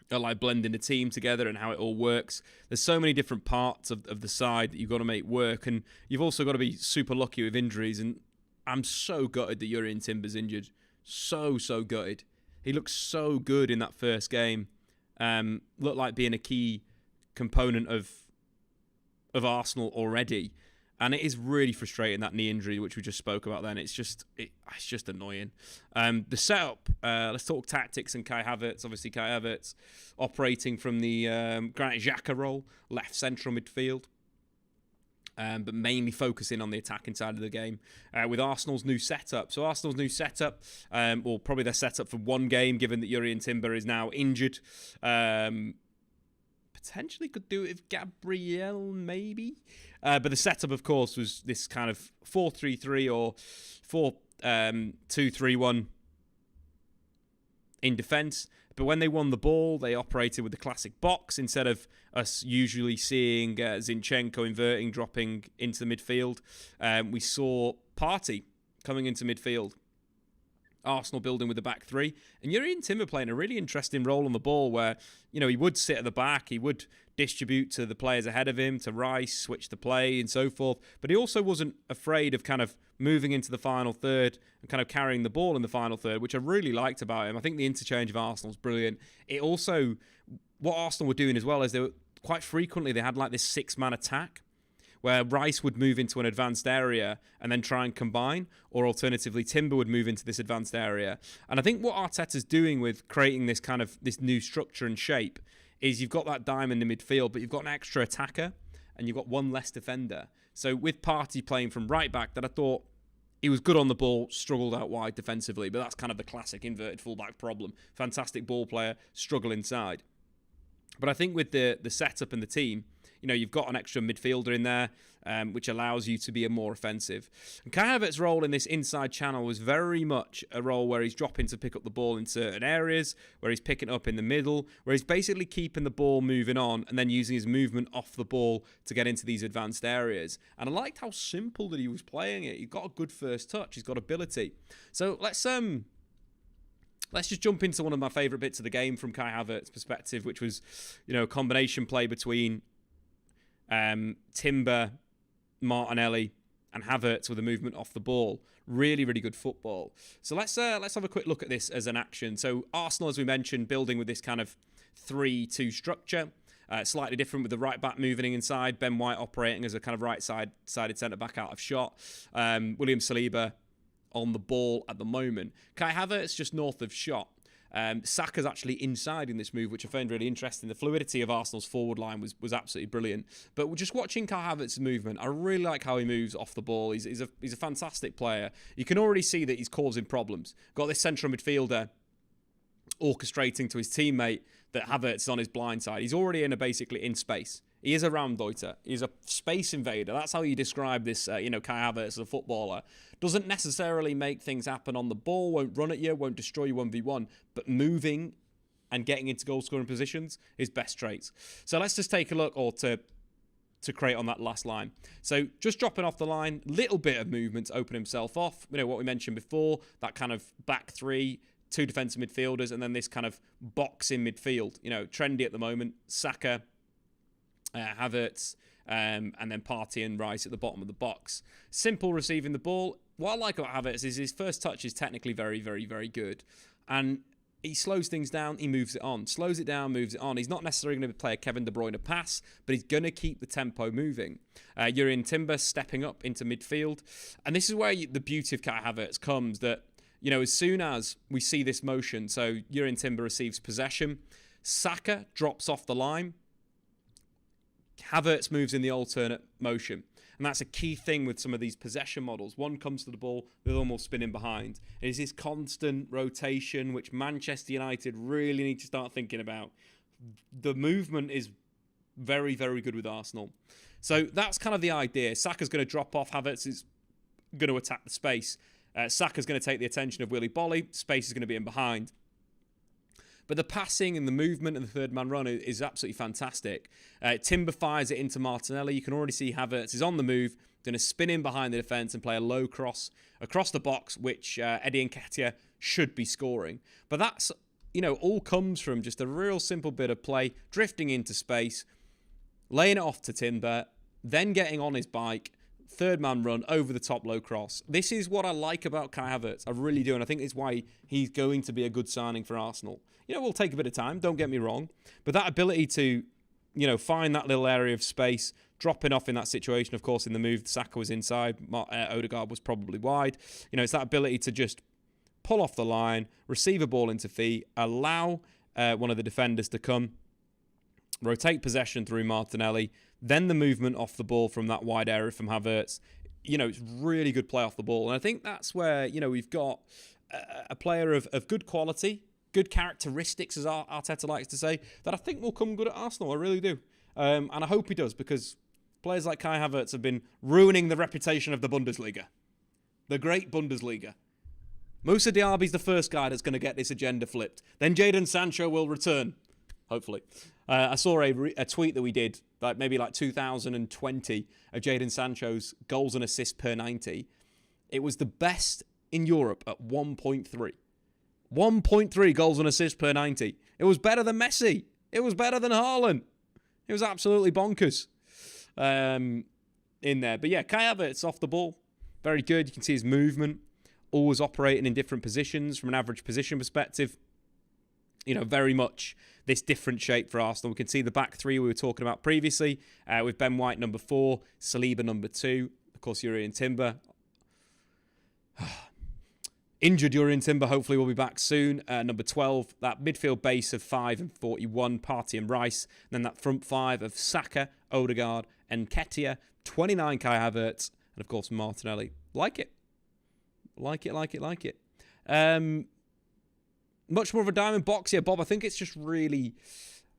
at like blending the team together and how it all works, there's so many different parts of the side that you've got to make work, and you've also got to be super lucky with injuries. And I'm so gutted that Jurrien Timber's injured. So gutted. He looked so good in that first game. Looked like being a key component of Arsenal already. And it is really frustrating, that knee injury, which we just spoke about then. It's just annoying. The setup, let's talk tactics and Kai Havertz. Obviously, Kai Havertz operating from the Granit Xhaka role, left central midfield, but mainly focusing on the attacking side of the game with Arsenal's new setup. So Arsenal's new setup, well, probably their setup for one game, given that Jurrien Timber is now injured. Potentially could do it with Gabriel, maybe. But the setup, of course, was this kind of 4-3-3 or 4-2-3-1 in defence. But when they won the ball, they operated with the classic box instead of us usually seeing Zinchenko inverting, dropping into the midfield. We saw Partey coming into midfield. Arsenal building with the back three, and Jurrien Timber playing a really interesting role on the ball where, you know, he would sit at the back, he would distribute to the players ahead of him, to Rice, switch the play and so forth, but he also wasn't afraid of kind of moving into the final third and kind of carrying the ball in the final third, which I really liked about him. I think the interchange of Arsenal is brilliant. It also, what Arsenal were doing as well is they were quite frequently, they had like this 6-man attack where Rice would move into an advanced area and then try and combine, or alternatively Timber would move into this advanced area. And I think what Arteta's doing with creating this kind of this new structure and shape is you've got that diamond in midfield, but you've got an extra attacker and you've got one less defender. So with Partey playing from right back, that I thought he was good on the ball, struggled out wide defensively, but that's kind of the classic inverted fullback problem. Fantastic ball player, struggle inside. But I think with the setup and the team, you know, you've got an extra midfielder in there, which allows you to be a more offensive. And Kai Havertz's role in this inside channel was very much a role where he's dropping to pick up the ball in certain areas, where he's picking it up in the middle, where he's basically keeping the ball moving on and then using his movement off the ball to get into these advanced areas. And I liked how simple that he was playing it. He's got a good first touch. He's got ability. So let's let's just jump into one of my favourite bits of the game from Kai Havertz's perspective, which was, a combination play between Timber, Martinelli, and Havertz with a movement off the ball. Really, really good football. So let's have a quick look at this as an action. So Arsenal, as we mentioned, building with this kind of 3-2 structure. Slightly different with the right back moving inside. Ben White operating as a kind of right-sided centre-back out of shot. William Saliba on the ball at the moment. Kai Havertz just north of shot. Saka's actually inside in this move, which I found really interesting. The fluidity of Arsenal's forward line was absolutely brilliant. But just watching Kai Havertz's movement, I really like how he moves off the ball. He's a fantastic player. You can already see that he's causing problems. Got this central midfielder orchestrating to his teammate that Havertz is on his blind side. He's already basically in space. He is a Raumdeuter. He's a space invader. That's how you describe this, Kai Havertz as a footballer. Doesn't necessarily make things happen on the ball, won't run at you, won't destroy you 1v1, but moving and getting into goal-scoring positions is best traits. So let's just take a look, or to create on that last line. So just dropping off the line, little bit of movement to open himself off. What we mentioned before, that kind of back three, 2 defensive midfielders, and then this kind of box in midfield. Trendy at the moment. Saka, Havertz, and then Partey and Rice at the bottom of the box. Simple receiving the ball. What I like about Havertz is his first touch is technically very, very, very good. And he slows things down, he moves it on. Slows it down, moves it on. He's not necessarily going to play a Kevin De Bruyne pass, but he's going to keep the tempo moving. Jurrien Timber stepping up into midfield. And this is where the beauty of Kai Havertz comes, that, as soon as we see this motion, so Jurrien Timber receives possession, Saka drops off the line, Havertz moves in the alternate motion. And that's a key thing with some of these possession models. One comes to the ball, the other one will spin in behind. It is this constant rotation, which Manchester United really need to start thinking about. The movement is very, very good with Arsenal. So that's kind of the idea. Saka's going to drop off. Havertz is going to attack the space. Saka's going to take the attention of Willy Bolly. Space is going to be in behind. But the passing and the movement and the third man run is absolutely fantastic. Timber fires it into Martinelli. You can already see Havertz is on the move, going to spin in behind the defence and play a low cross across the box, which Eddie Nketiah should be scoring. But that's, all comes from just a real simple bit of play, drifting into space, laying it off to Timber, then getting on his bike, third man run, over the top, low cross. This is what I like about Kai Havertz. I really do. And I think it's why he's going to be a good signing for Arsenal. We'll take a bit of time, don't get me wrong. But that ability to, find that little area of space, dropping off in that situation, of course, in the move, Saka was inside, Odegaard was probably wide. It's that ability to just pull off the line, receive a ball into feet, allow one of the defenders to come, rotate possession through Martinelli, then the movement off the ball from that wide area from Havertz. It's really good play off the ball. And I think that's where, we've got a player of good quality, good characteristics, as Arteta likes to say, that I think will come good at Arsenal. I really do. And I hope he does, because players like Kai Havertz have been ruining the reputation of the Bundesliga. The great Bundesliga. Moussa Diaby's the first guy that's going to get this agenda flipped. Then Jadon Sancho will return, hopefully. I saw a tweet that we did, maybe 2020, of Jadon Sancho's goals and assists per 90. It was the best in Europe at 1.3. 1.3 goals and assists per 90. It was better than Messi. It was better than Haaland. It was absolutely bonkers in there. But yeah, Kai Havertz off the ball, very good. You can see his movement, always operating in different positions from an average position perspective. Very much this different shape for Arsenal. We can see the back three we were talking about previously, with Ben White number 4, Saliba number 2, of course Jurrien Timber. Injured Jurrien Timber, hopefully will be back soon. Number 12, that midfield base of 5 and 41, Partey and Rice. And then that front 5 of Saka, Odegaard and Nketiah, 29 Kai Havertz, and of course Martinelli. Like it. Like it. Much more of a diamond box here, Bob. I think it's just really...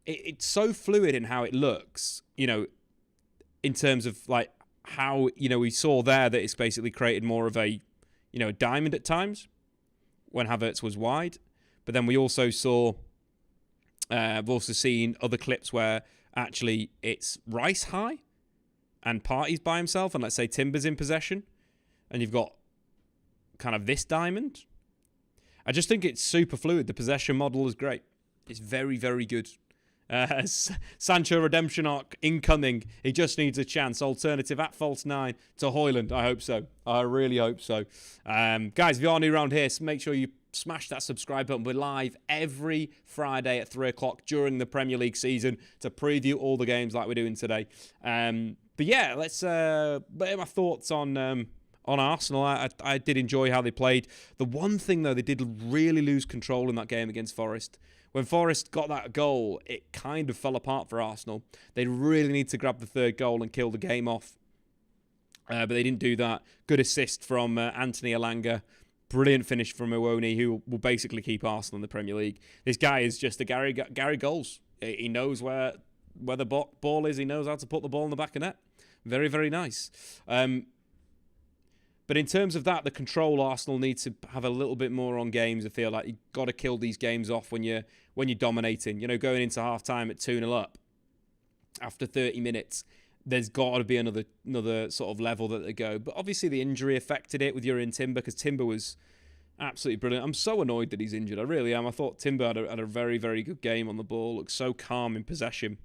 It's so fluid in how it looks, in terms of how, we saw there that it's basically created more of a a diamond at times when Havertz was wide. But then we also saw, I've also seen other clips where actually it's Rice high and Partey's by himself, and let's say Timber's in possession, and you've got kind of this diamond. I just think it's super fluid. The possession model is great. It's very, very good. Sancho redemption arc incoming. He just needs a chance. Alternative at false 9 to Højlund. I hope so. I really hope so. Guys, if you are new around here, make sure you smash that subscribe button. We're live every Friday at 3 o'clock during the Premier League season to preview all the games like we're doing today. But yeah, let's my thoughts on Arsenal. I did enjoy how they played. The one thing, though, they did really lose control in that game against Forest. When Forest got that goal, it kind of fell apart for Arsenal. They really need to grab the third goal and kill the game off. But they didn't do that. Good assist from Anthony Elanga. Brilliant finish from Iwoni, who will basically keep Arsenal in the Premier League. This guy is just a Gary goals. He knows where the ball is. He knows how to put the ball in the back of net. Very, very nice. But in terms of that, the control Arsenal need to have a little bit more on games. I feel like you've got to kill these games off when you're dominating. You know, going into half-time at 2-0 up, after 30 minutes, there's got to be another sort of level that they go. But obviously the injury affected it with Timber, because Timber was absolutely brilliant. I'm so annoyed that he's injured. I really am. I thought Timber had a very, very good game on the ball. Looked so calm in possession.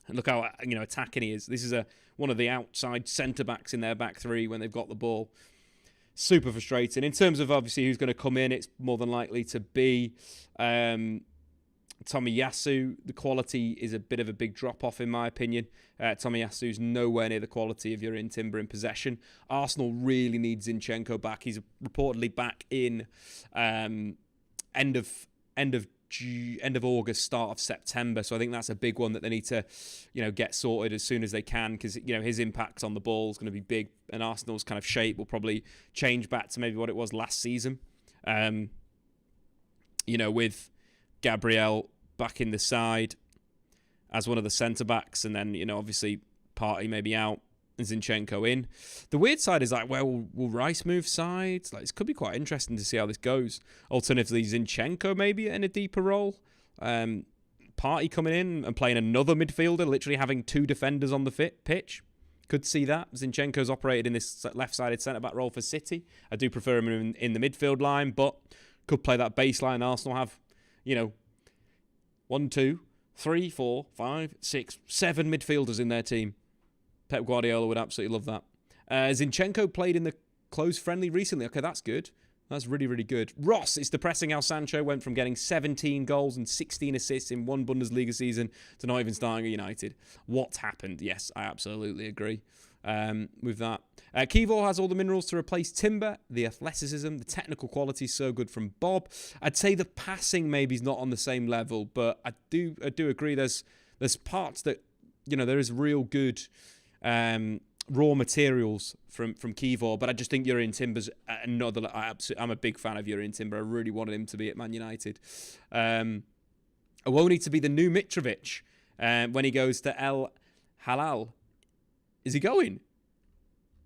And look how attacking he is. This is one of the outside centre-backs in their back three when they've got the ball. Super frustrating. In terms of obviously who's going to come in, it's more than likely to be Tomiyasu. The quality is a bit of a big drop-off in my opinion. Tomiyasu's nowhere near the quality of Timber in possession. Arsenal really need Zinchenko back. He's reportedly back in end of August, start of September. So I think that's a big one that they need to, get sorted as soon as they can, because his impact on the ball is going to be big, and Arsenal's kind of shape will probably change back to maybe what it was last season. With Gabriel back in the side as one of the centre backs, and then obviously Partey maybe out and Zinchenko in. The weird side is like, where will Rice move sides? Like, this could be quite interesting to see how this goes. Alternatively, Zinchenko maybe in a deeper role. Partey coming in and playing another midfielder, literally having two defenders on the pitch. Could see that. Zinchenko's operated in this left-sided centre-back role for City. I do prefer him in the midfield line, but could play that baseline. Arsenal have, 1, 2, 3, 4, 5, 6, 7 midfielders in their team. Pep Guardiola would absolutely love that. Zinchenko played in the close friendly recently. Okay, that's good. That's really, really good. Ross, it's depressing how Sancho went from getting 17 goals and 16 assists in one Bundesliga season to not even starting at United. What happened? Yes, I absolutely agree with that. Kivor has all the minerals to replace Timber. The athleticism, the technical quality is so good from Bob. I'd say the passing maybe is not on the same level, but I do agree there's parts that, there is real good raw materials from Kivor, but I just think Timber's another. I'm a big fan of Timber. I really wanted him to be at Man United. Iwoni to be the new Mitrovic when he goes to El Halal. Is he going?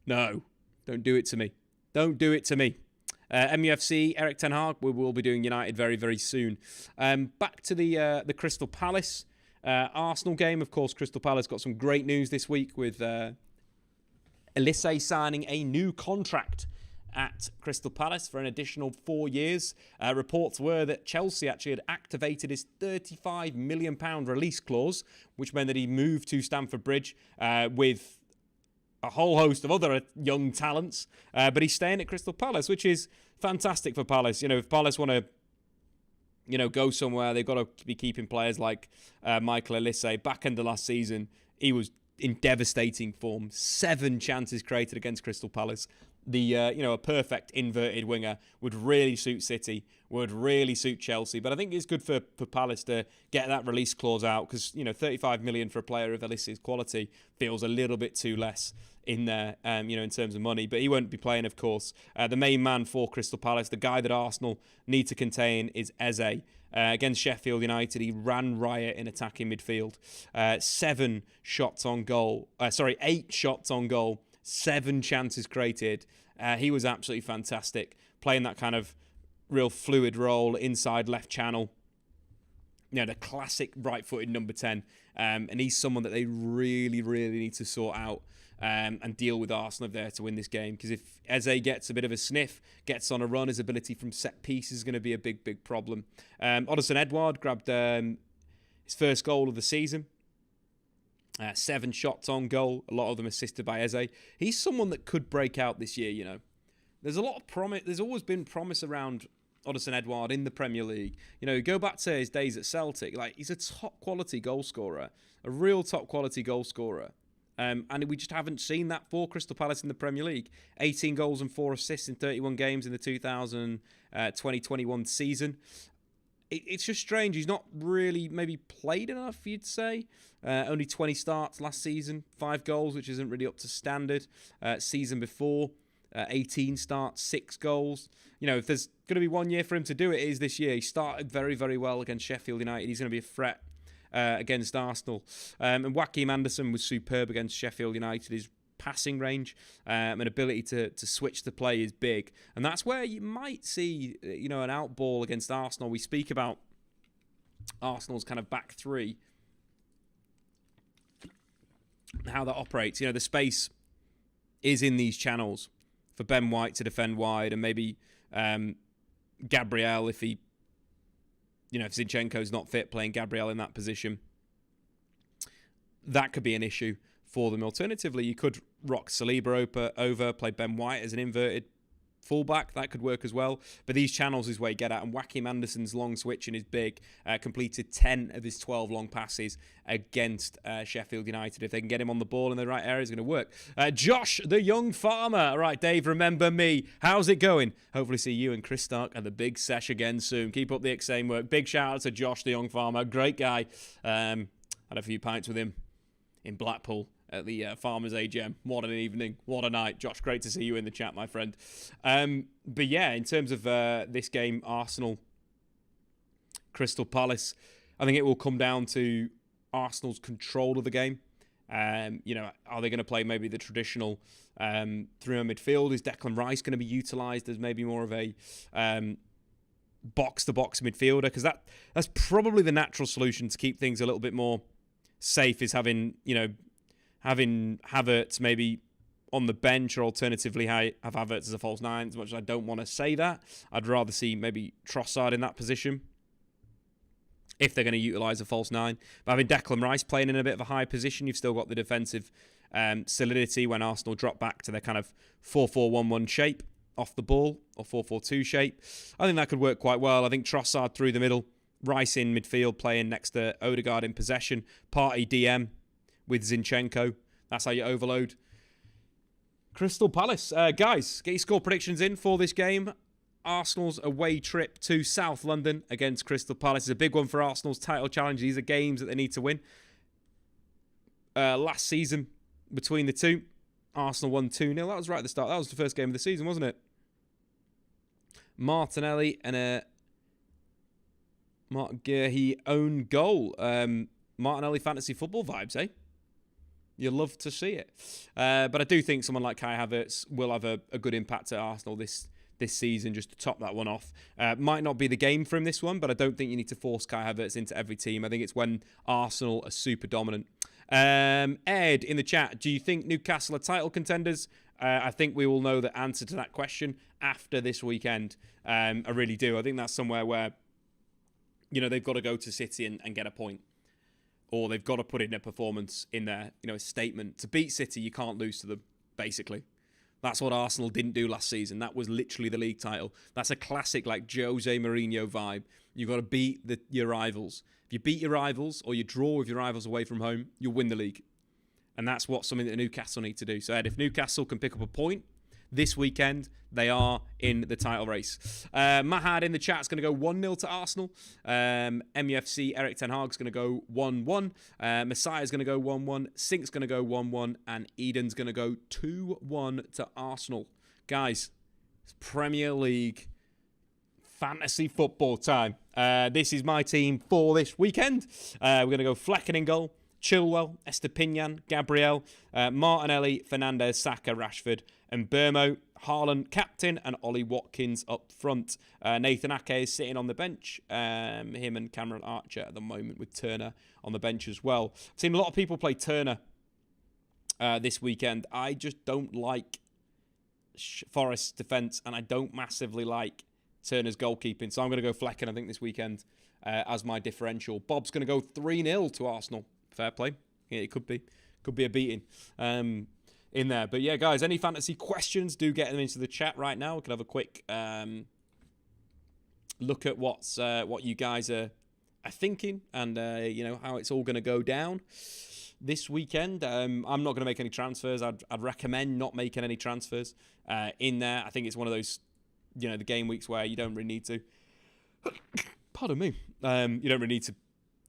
No, don't do it to me. Don't do it to me. MUFC, Eric Ten Hag. We will be doing United very, very soon. Back to the Crystal Palace Arsenal game. Of course, Crystal Palace got some great news this week with Elise signing a new contract at Crystal Palace for an additional 4 years. Reports were that Chelsea actually had activated his £35 million release clause, which meant that he moved to Stamford Bridge with a whole host of other young talents. But he's staying at Crystal Palace, which is fantastic for Palace. If Palace want to go somewhere, they've got to be keeping players like Michael Elise. Back end of last season, he was in devastating form. 7 chances created against Crystal Palace. A perfect inverted winger would really suit City, would really suit Chelsea. But I think it's good for Palace to get that release clause out, because 35 million for a player of Elise's quality feels a little bit too less in there, in terms of money. But he won't be playing, of course. The main man for Crystal Palace, the guy that Arsenal need to contain, is Eze. Against Sheffield United, he ran riot in attacking midfield. 8 shots on goal. 7 chances created. He was absolutely fantastic, playing that kind of real fluid role inside left channel. the classic right-footed number 10. And he's someone that they really, really need to sort out and deal with Arsenal if they're to win this game. Because if Eze gets a bit of a sniff, gets on a run, his ability from set pieces is going to be a big, big problem. Oderson Edouard grabbed his first goal of the season. 7 shots on goal, a lot of them assisted by Eze. He's someone that could break out this year, There's a lot of promise. There's always been promise around Oderson Edouard in the Premier League. Go back to his days at Celtic. He's a top-quality goal scorer, a real top-quality goal scorer. And we just haven't seen that for Crystal Palace in the Premier League. 18 goals and 4 assists in 31 games in the 2020-21 season. It's just strange. He's not really maybe played enough, you'd say. Only 20 starts last season, 5 goals, which isn't really up to standard. Season before, 18 starts, 6 goals. If there's going to be 1 year for him to do it, it is this year. He started very, very well against Sheffield United. He's going to be a threat against Arsenal. And Joachim Andersen was superb against Sheffield United. His passing range and ability to switch the play is big. And that's where you might see, an outball against Arsenal. We speak about Arsenal's kind of back three, how that operates. The space is in these channels for Ben White to defend wide, and maybe Gabriel, if Zinchenko's not fit, playing Gabriel in that position. That could be an issue for them. Alternatively, you could rock Saliba over, play Ben White as an inverted fullback. That could work as well. But these channels is where you get at. And Joachim Andersen's long switching is big. Completed 10 of his 12 long passes against Sheffield United. If they can get him on the ball in the right area, it's going to work. Josh, the young farmer. All right, Dave, remember me. How's it going? Hopefully see you and Chris Stark at the big sesh again soon. Keep up the same work. Big shout out to Josh, the young farmer. Great guy. Had a few pints with him in Blackpool at the Farmers AGM. What an evening. What a night. Josh, great to see you in the chat, my friend. But yeah, in terms of this game, Arsenal, Crystal Palace, I think it will come down to Arsenal's control of the game. Are they going to play maybe the traditional three-man midfield? Is Declan Rice going to be utilised as maybe more of a box-to-box midfielder? Because that's probably the natural solution to keep things a little bit more safe, is having Havertz maybe on the bench, or alternatively have Havertz as a false nine. As much as I don't want to say that, I'd rather see maybe Trossard in that position if they're going to utilise a false nine. But having Declan Rice playing in a bit of a high position, you've still got the defensive solidity when Arsenal drop back to their kind of 4-4-1-1 shape off the ball, or 4-4-2 shape. I think that could work quite well. I think Trossard through the middle, Rice in midfield playing next to Odegaard in possession, Partey DM with Zinchenko. That's how you overload Crystal Palace. Guys, get your score predictions in for this game. Arsenal's away trip to South London against Crystal Palace is a big one for Arsenal's title challenge. These are games that they need to win. Last season, between the two, Arsenal won 2-0. That was right at the start. That was the first game of the season, wasn't it? Martinelli and a Martin Guehi own goal. Martinelli fantasy football vibes, eh? You'll love to see it. But I do think someone like Kai Havertz will have a good impact at Arsenal this season, just to top that one off. Might not be the game for him this one, but I don't think you need to force Kai Havertz into every team. I think it's when Arsenal are super dominant. Ed in the chat, do you think Newcastle are title contenders? I think we will know the answer to that question after this weekend. I really do. I think that's somewhere where, they've got to go to City and get a point. Or they've got to put in a performance in there, a statement. To beat City, you can't lose to them, basically. That's what Arsenal didn't do last season. That was literally the league title. That's a classic, Jose Mourinho vibe. You've got to beat your rivals. If you beat your rivals, or you draw with your rivals away from home, you'll win the league. And that's something that Newcastle need to do. So, Ed, if Newcastle can pick up a point this weekend, they are in the title race. Mahad in the chat is going to go 1-0 to Arsenal. MUFC Eric Ten Hag's going to go 1-1. Messiah's going to go 1-1. Sink's going to go 1-1. And Eden's going to go 2-1 to Arsenal. Guys, it's Premier League fantasy football time. This is my team for this weekend. We're going to go Flecken in goal. Chilwell, Estepinian, Gabriel, Martinelli, Fernandes, Saka, Rashford, and Burmo. Haaland captain, and Ollie Watkins up front. Nathan Ake is sitting on the bench. Him and Cameron Archer at the moment, with Turner on the bench as well. I've seen a lot of people play Turner this weekend. I just don't like Forest's defence, and I don't massively like Turner's goalkeeping. So I'm going to go Flecken, I think, this weekend as my differential. Bob's going to go 3-0 to Arsenal. Fair play. Yeah, it could be a beating in there. But yeah, guys, any fantasy questions, do get them into the chat right now. We can have a quick look at what you guys are thinking, and how it's all going to go down this weekend. I'm not going to make any transfers. I'd recommend not making any transfers in there. I think it's one of those, the game weeks where you don't really need to. Pardon me. You don't really need to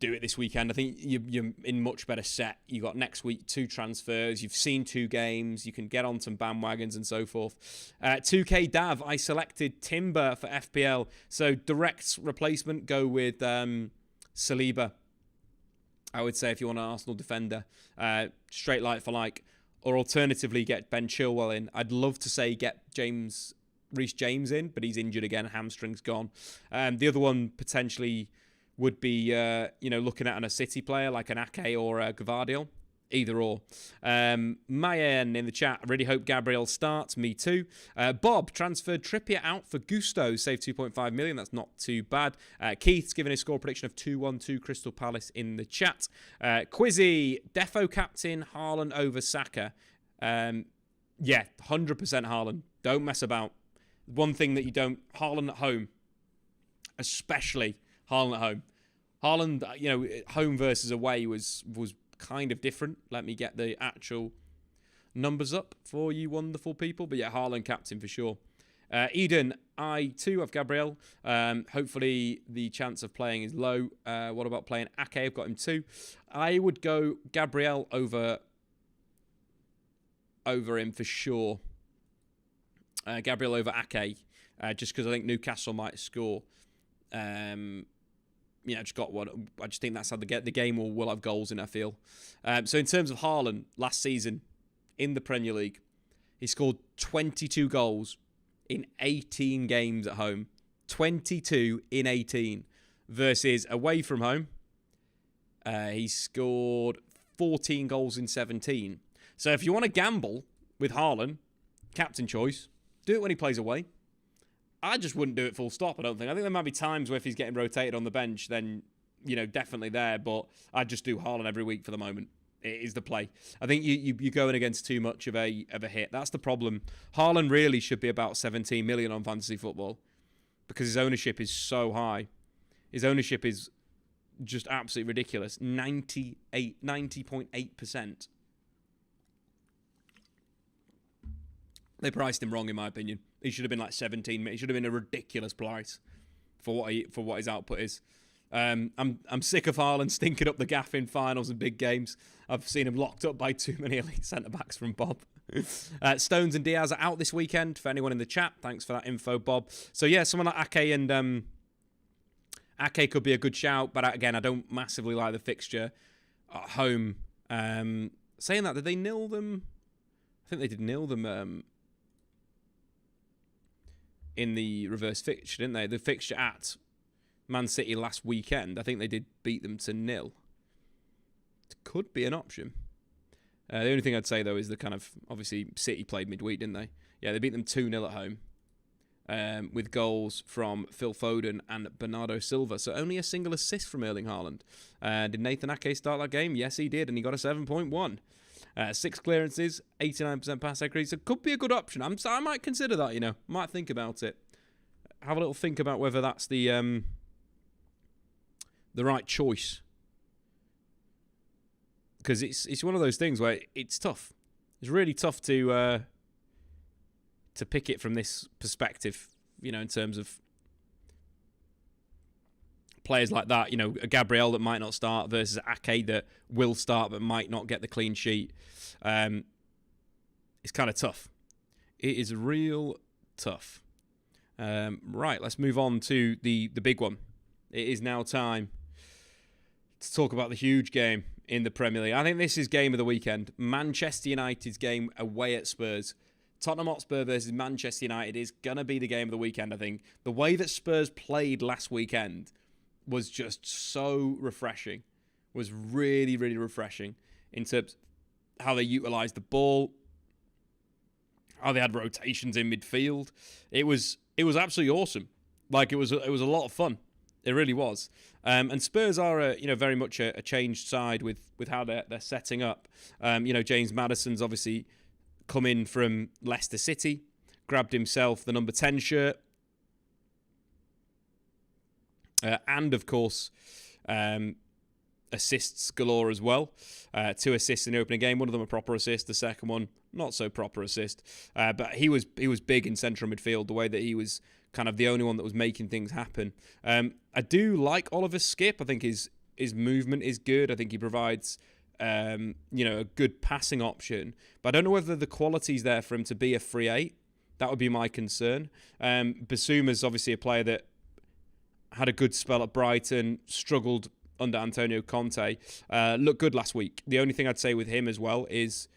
do it this weekend. I think you're in much better set. You got next week 2 transfers. You've seen 2 games. You can get on some bandwagons and so forth. 2K Dav, I selected Timber for FPL. So direct replacement, go with Saliba. I would say if you want an Arsenal defender, straight like for like, or alternatively get Ben Chilwell in. I'd love to say get Reece James in, but he's injured again. Hamstring's gone. The other one potentially would be, looking at a City player like an Ake or a Gvardiol. Either or. Mayen in the chat, I really hope Gabriel starts. Me too. Bob transferred Trippier out for Gusto, saved 2.5 million. That's not too bad. Keith's given his score prediction of 2-1-2 Crystal Palace in the chat. Quizzy, Defo captain, Haaland over Saka. 100% Haaland. Don't mess about. One thing that you don't, Haaland at home, especially Haaland at home. Haaland, home versus away was kind of different. Let me get the actual numbers up for you wonderful people. But yeah, Haaland captain for sure. Eden, I too have Gabriel. Hopefully the chance of playing is low. What about playing Ake? I've got him too. I would go Gabriel over him for sure. Gabriel over Ake, just because I think Newcastle might score. I just think that's how the game will have goals in, I feel. So in terms of Haaland, last season in the Premier League, he scored 22 goals in 18 games at home. 22 in 18. Versus away from home, he scored 14 goals in 17. So if you want to gamble with Haaland, captain choice, do it when he plays away. I just wouldn't do it full stop, I don't think. I think there might be times where if he's getting rotated on the bench, then, definitely there. But I'd just do Haaland every week for the moment. It is the play. I think you're going against too much of a hit. That's the problem. Haaland really should be about 17 million on fantasy football because his ownership is so high. His ownership is just absolutely ridiculous. 90.8%. They priced him wrong, in my opinion. He should have been like 17. He should have been a ridiculous price for what his output is. I'm sick of Haaland stinking up the gaff in finals and big games. I've seen him locked up by too many elite centre-backs from Bob. Stones and Diaz are out this weekend. For anyone in the chat, thanks for that info, Bob. So yeah, someone like Ake and Ake could be a good shout, but again, I don't massively like the fixture at home. Saying that, did they nil them? I think they did nil them. In the reverse fixture, didn't they? The fixture at Man City last weekend, I think they did beat them to 0. It could be an option. The only thing I'd say, though, is the kind of, obviously, City played midweek, didn't they? Yeah, they beat them 2-0 at home with goals from Phil Foden and Bernardo Silva. So only a single assist from Erling Haaland. Did Nathan Ake start that game? Yes, he did, and he got a 7.1. 6 clearances, 89% pass accuracy. So could be a good option. I might consider that, Might think about it. Have a little think about whether that's the right choice. Because it's one of those things where it's tough. It's really tough to pick it from this perspective, in terms of players like that, a Gabriel that might not start versus Ake that will start but might not get the clean sheet. It's kind of tough. It is real tough. Right, let's move on to the big one. It is now time to talk about the huge game in the Premier League. I think this is game of the weekend. Manchester United's game away at Spurs. Tottenham Hotspur versus Manchester United is going to be the game of the weekend, I think. The way that Spurs played last weekend was just so refreshing. Was really, really refreshing in terms of how they utilised the ball, how they had rotations in midfield. It was absolutely awesome. Like, it was a lot of fun. It really was. And Spurs are very much a changed side with how they're setting up. James Maddison's obviously come in from Leicester City, grabbed himself the number 10 shirt, and of course assists galore as well. 2 assists in the opening game. One of them a proper assist. The second one not so proper assist. But he was big in central midfield. The way that he was kind of the only one that was making things happen. I do like Oliver Skipp. I think his movement is good. I think he provides a good passing option. But I don't know whether the quality's there for him to be a free 8. That would be my concern. Bissouma's obviously a player that had a good spell at Brighton, struggled under Antonio Conte, looked good last week. The only thing I'd say with him as well is,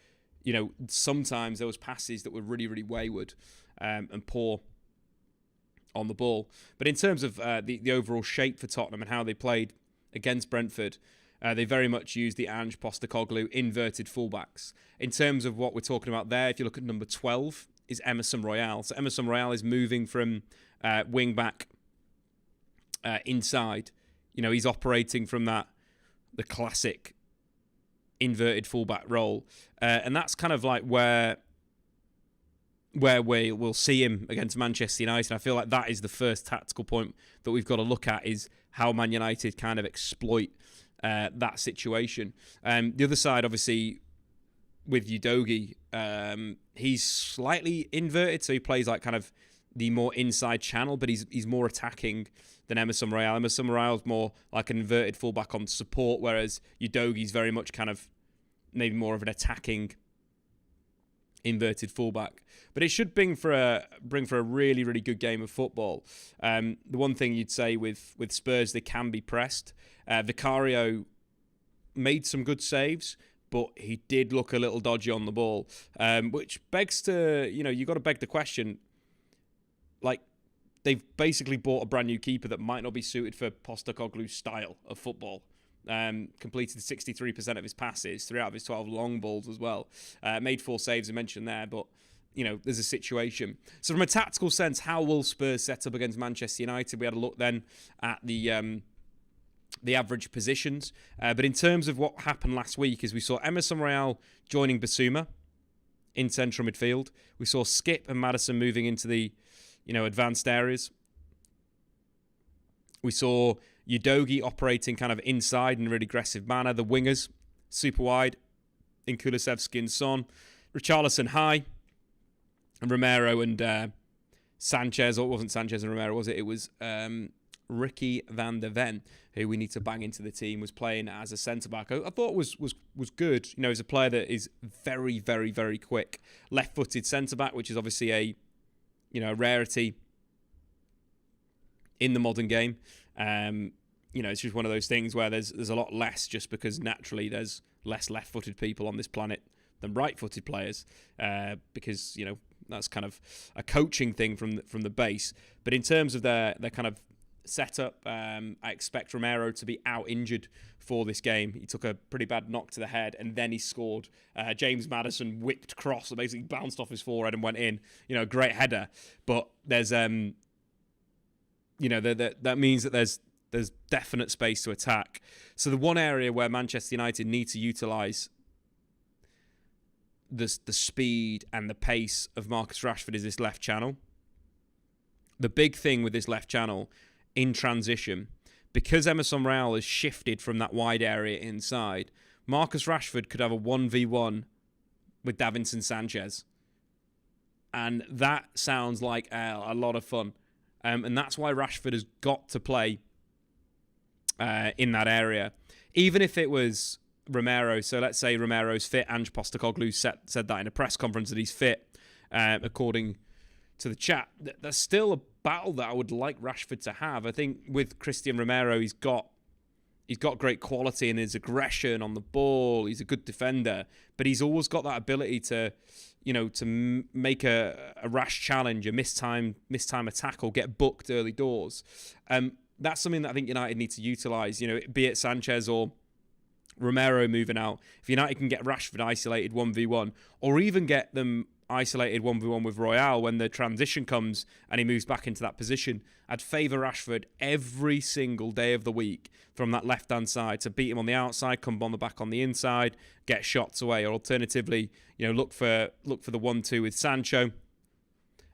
sometimes there was passes that were really, really wayward and poor on the ball. But in terms of the overall shape for Tottenham and how they played against Brentford, they very much used the Ange Postecoglou inverted fullbacks. In terms of what we're talking about there, if you look at number 12, is Emerson Royale. So Emerson Royale is moving from wing back inside. He's operating from the classic inverted fullback role. And that's kind of like where we will see him against Manchester United. And I feel like that is the first tactical point that we've got to look at, is how Man United kind of exploit that situation. The other side, obviously, with Udogie, he's slightly inverted, so he plays like kind of the more inside channel, but he's more attacking than Emerson Royale. Emerson Royale's more like an inverted fullback on support, whereas Udogie's very much kind of maybe more of an attacking inverted fullback. But it should bring for a really, really good game of football. The one thing you'd say with Spurs, they can be pressed. Vicario made some good saves, but he did look a little dodgy on the ball, which begs to, you got to beg the question, like, they've basically bought a brand new keeper that might not be suited for Postecoglou's style of football. Completed 63% of his passes, 3 out of his 12 long balls as well. Made 4 saves, I mentioned there, but there's a situation. So from a tactical sense, how will Spurs set up against Manchester United? We had a look then at the average positions. But in terms of what happened last week, is we saw Emerson Royale joining Bissouma in central midfield. We saw Skipp and Maddison moving into the advanced areas. We saw Udogie operating kind of inside in a really aggressive manner. The wingers, super wide, in Kulusevski and Son. Richarlison high. And Romero and Sanchez, or it wasn't Sanchez and Romero, was it? It was Ricky van der Ven, who we need to bang into the team, was playing as a centre-back. I thought was good. He's a player that is very, very, very quick. Left-footed centre-back, which is obviously a rarity in the modern game. It's just one of those things where there's a lot less, just because naturally there's less left-footed people on this planet than right-footed players, because that's kind of a coaching thing from the base. But in terms of their kind of setup, I expect Romero to be out injured for this game. He took a pretty bad knock to the head, and then he scored. James Maddison whipped cross, that basically bounced off his forehead and went in. Great header. But there's that means that there's definite space to attack. So the one area where Manchester United need to utilise the speed and the pace of Marcus Rashford is this left channel. The big thing with this left channel in transition, because Emerson Royale has shifted from that wide area inside, Marcus Rashford could have a 1v1 with Davinson Sanchez. And that sounds like a lot of fun. And that's why Rashford has got to play in that area. Even if it was Romero, so let's say Romero's fit, Ange Postecoglou said that in a press conference that he's fit, according to the chat. There's still a battle that I would like Rashford to have. I think with Christian Romero, he's got He's got great quality in his aggression on the ball. He's a good defender, but he's always got that ability to, make a rash challenge, a mistime a tackle, get booked early doors. That's something that I think United need to utilise. Be it Sanchez or Romero moving out. If United can get Rashford isolated 1v1, or even get them isolated 1v1 with Royale when the transition comes and he moves back into that position, I'd favour Rashford every single day of the week from that left-hand side to beat him on the outside, come on the back on the inside, get shots away, or alternatively, look for the 1-2 with Sancho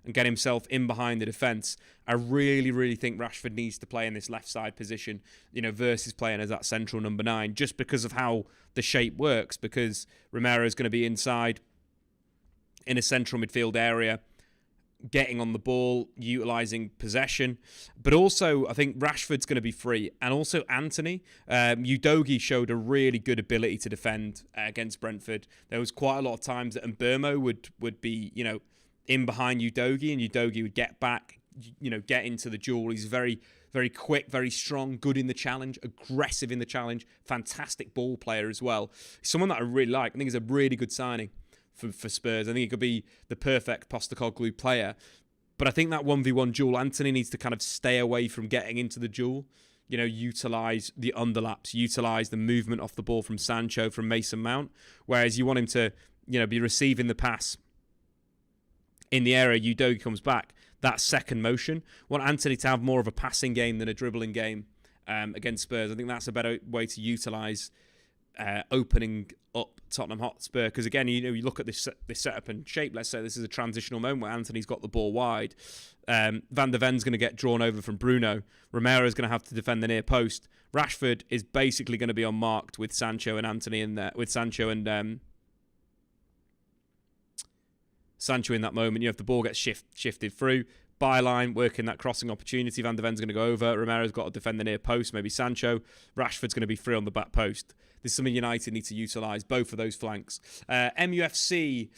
and get himself in behind the defence. I really, really think Rashford needs to play in this left side position, versus playing as that central number 9, just because of how the shape works, because Romero is going to be inside in a central midfield area, getting on the ball, utilising possession. But also, I think Rashford's going to be free. And also Anthony. Udogie showed a really good ability to defend against Brentford. There was quite a lot of times that Mbeumo would be, in behind Udogie, and Udogie would get back, get into the duel. He's very, very quick, very strong, good in the challenge, aggressive in the challenge, fantastic ball player as well. Someone that I really like. I think he's a really good signing for Spurs. I think he could be the perfect Postecoglou player. But I think that 1v1 duel, Anthony needs to kind of stay away from getting into the duel. Utilise the underlaps, utilise the movement off the ball from Sancho, from Mason Mount. Whereas you want him to, be receiving the pass in the area, Udogie comes back. That second motion. Want Anthony to have more of a passing game than a dribbling game against Spurs. I think that's a better way to utilise opening up Tottenham Hotspur, because again, you look at this setup and shape. Let's say this is a transitional moment where Anthony's got the ball wide. Van der Ven's going to get drawn over from Bruno. Romero's going to have to defend the near post. Rashford is basically going to be unmarked with Sancho and Anthony in there. With Sancho and Sancho in that moment, if the ball gets shifted through. Byline, working that crossing opportunity. Van der Ven's going to go over. Romero's got to defend the near post, maybe Sancho. Rashford's going to be free on the back post. This is something United need to utilise, both of those flanks. MUFC,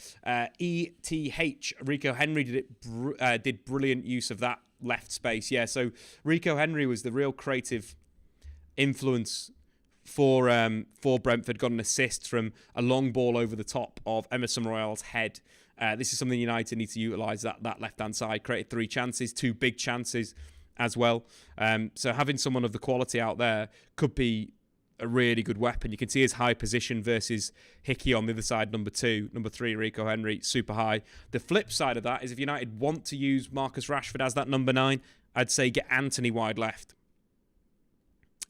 ETH, Rico Henry did brilliant use of that left space. Yeah, so Rico Henry was the real creative influence for Brentford. Got an assist from a long ball over the top of Emerson Royale's head. This is something United need to utilise, that left-hand side. Created 3 chances, 2 big chances as well. So having someone of the quality out there could be a really good weapon. You can see his high position versus Hickey on the other side, number 2. Number 3, Rico Henry, super high. The flip side of that is if United want to use Marcus Rashford as that number 9, I'd say get Anthony wide left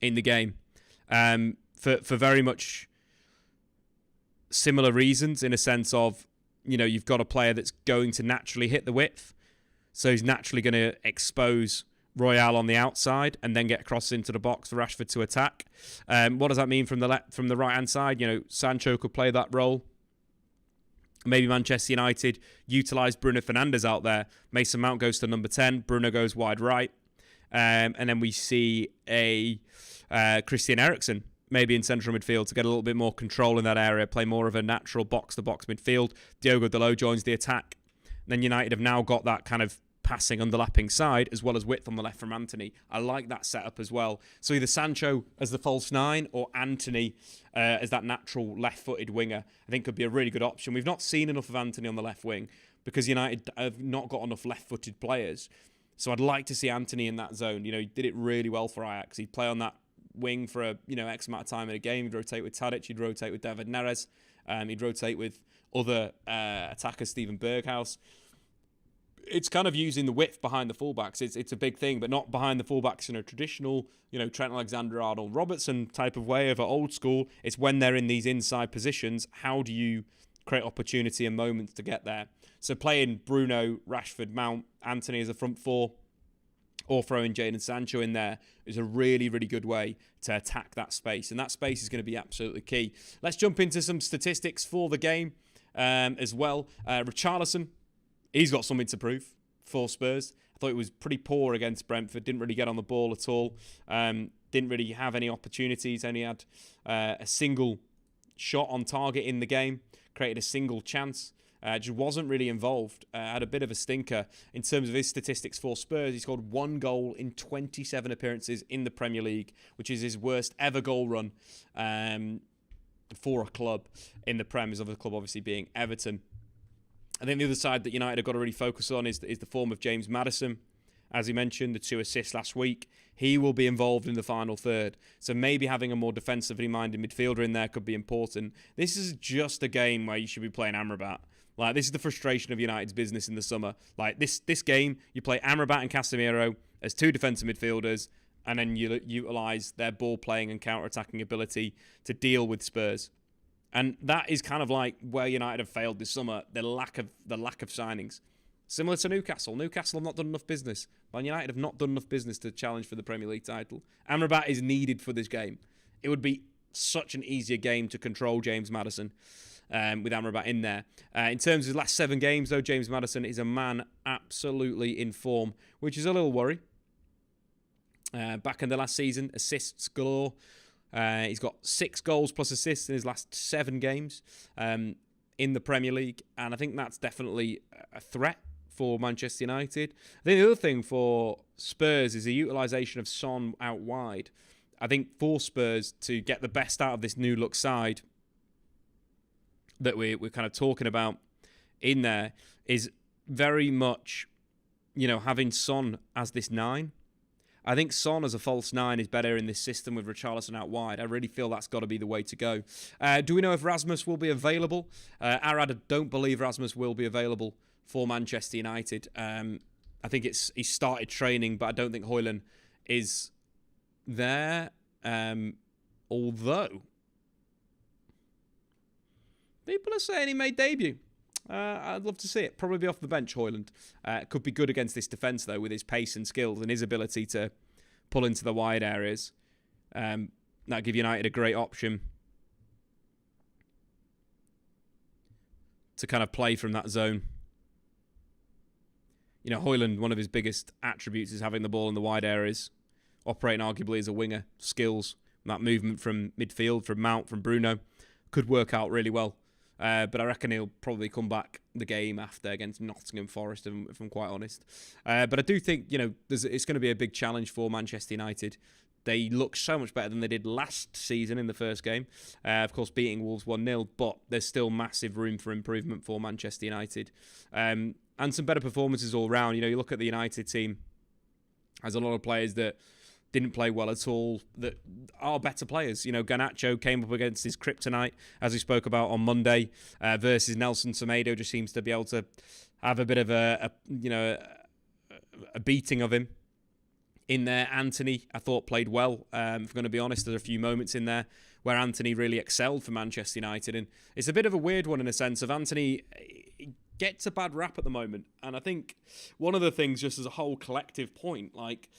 in the game. For very much similar reasons, in a sense of, you've got a player that's going to naturally hit the width. So he's naturally going to expose Royale on the outside and then get across into the box for Rashford to attack. What does that mean from the right-hand side? Sancho could play that role. Maybe Manchester United utilise Bruno Fernandes out there. Mason Mount goes to number 10. Bruno goes wide right. And then we see a Christian Eriksen maybe in central midfield to get a little bit more control in that area, play more of a natural box-to-box midfield. Diogo Dalot joins the attack. Then United have now got that kind of passing, underlapping side, as well as width on the left from Anthony. I like that setup as well. So either Sancho as the false 9 or Anthony as that natural left-footed winger, I think could be a really good option. We've not seen enough of Anthony on the left wing because United have not got enough left-footed players. So I'd like to see Anthony in that zone. He did it really well for Ajax. He'd play on that wing for a X amount of time in a game. He'd rotate with Tadic, he'd rotate with David Neres, he'd rotate with other attackers, Steven Berghaus. It's kind of using the width behind the fullbacks. It's a big thing, but not behind the fullbacks in a traditional, Trent Alexander-Arnold Robertson type of way of an old school. It's when they're in these inside positions, how do you create opportunity and moments to get there? So playing Bruno, Rashford, Mount, Anthony as a front 4, or throwing Jadon Sancho in there is a really, really good way to attack that space. And that space is going to be absolutely key. Let's jump into some statistics for the game as well. Richarlison, he's got something to prove for Spurs. I thought he was pretty poor against Brentford. Didn't really get on the ball at all. Didn't really have any opportunities. Only had a single shot on target in the game. Created a single chance. Just wasn't really involved. Had a bit of a stinker in terms of his statistics for Spurs. He scored 1 goal in 27 appearances in the Premier League, which is his worst ever goal run for a club in the Prem. His other club obviously being Everton. I think the other side that United have got to really focus on is the form of James Maddison. As he mentioned, the 2 assists last week. He will be involved in the final third. So maybe having a more defensively minded midfielder in there could be important. This is just a game where you should be playing Amrabat. Like, this is the frustration of United's business in the summer. Like, this game, you play Amrabat and Casemiro as 2 defensive midfielders, and then you utilise their ball-playing and counter-attacking ability to deal with Spurs. And that is kind of like where United have failed this summer, the lack of signings. Similar to Newcastle. Newcastle have not done enough business. Man United have not done enough business to challenge for the Premier League title. Amrabat is needed for this game. It would be such an easier game to control James Maddison with Amrabat in there. In terms of his last 7 games, though, James Maddison is a man absolutely in form, which is a little worry. Back in the last season, assists galore. He's got 6 goals plus assists in his last 7 games in the Premier League, and I think that's definitely a threat for Manchester United. I think the other thing for Spurs is the utilisation of Son out wide. I think for Spurs to get the best out of this new look side that we're kind of talking about in there is very much, having Son as this 9. I think Son as a false 9 is better in this system with Richarlison out wide. I really feel that's got to be the way to go. Do we know if Rasmus will be available? Arad, I don't believe Rasmus will be available for Manchester United. I think he started training, but I don't think Højlund is there. Although people are saying he may debut. I'd love to see it. Probably be off the bench, Højlund. Could be good against this defence, though, with his pace and skills and his ability to pull into the wide areas. That'd give United a great option to kind of play from that zone. Højlund, one of his biggest attributes is having the ball in the wide areas, operating arguably as a winger. Skills, that movement from midfield, from Mount, from Bruno, could work out really well. But I reckon he'll probably come back the game after against Nottingham Forest, if I'm quite honest. But I do think, it's going to be a big challenge for Manchester United. They look so much better than they did last season in the first game. Of course, beating Wolves 1-0, but there's still massive room for improvement for Manchester United. And some better performances all round. You look at the United team, has a lot of players that didn't play well at all, that are better players. Garnacho came up against his kryptonite, as we spoke about on Monday, versus Nelson Semedo. Just seems to be able to have a bit of a beating of him in there. Anthony, I thought, played well. If I'm going to be honest, there's a few moments in there where Anthony really excelled for Manchester United. And it's a bit of a weird one in a sense of Anthony gets a bad rap at the moment. And I think one of the things, just as a whole collective point, like,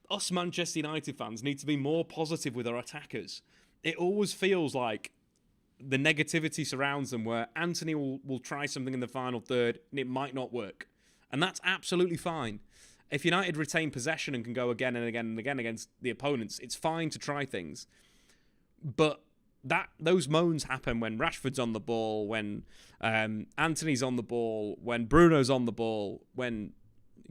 us Manchester United fans need to be more positive with our attackers. It always feels like the negativity surrounds them, where Anthony will try something in the final third and it might not work. And that's absolutely fine. If United retain possession and can go again and again and again against the opponents, it's fine to try things. But those moans happen when Rashford's on the ball, when Anthony's on the ball, when Bruno's on the ball, when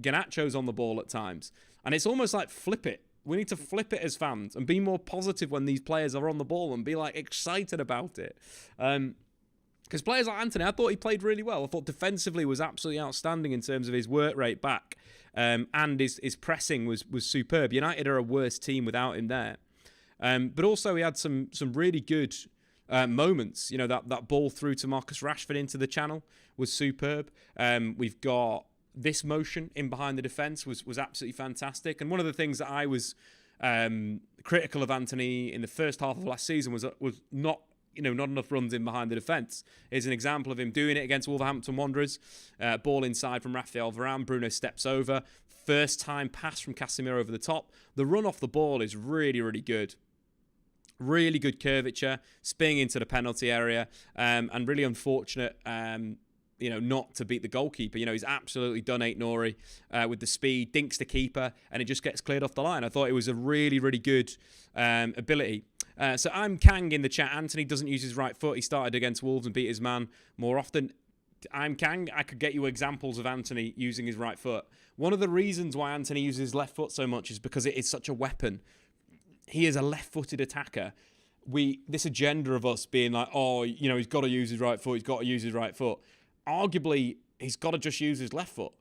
Garnacho's on the ball at times. And it's almost like flip it. We need to flip it as fans and be more positive when these players are on the ball and be excited about it. Because players like Anthony, I thought he played really well. I thought defensively was absolutely outstanding in terms of his work rate back. And his pressing was superb. United are a worse team without him there. But also he had some really good moments. That ball through to Marcus Rashford into the channel was superb. We've got this motion in behind the defence was absolutely fantastic. And one of the things that I was critical of Anthony in the first half of last season was not enough runs in behind the defence. Here's an example of him doing it against Wolverhampton Wanderers. Ball inside from Rafael Varane. Bruno steps over. First time pass from Casemiro over the top. The run off the ball is really, really good. Really good curvature, spinning into the penalty area, and really unfortunate not to beat the goalkeeper. He's absolutely done Aït-Nouri with the speed, dinks the keeper, and it just gets cleared off the line. I thought it was a really, really good ability. So I'm Kang in the chat. Anthony doesn't use his right foot. He started against Wolves and beat his man more often. I'm Kang. I could get you examples of Anthony using his right foot. One of the reasons why Anthony uses his left foot so much is because it is such a weapon. He is a left-footed attacker. This agenda of us being like, oh, you know, he's got to use his right foot. He's got to use his right foot. Arguably, he's got to just use his left foot.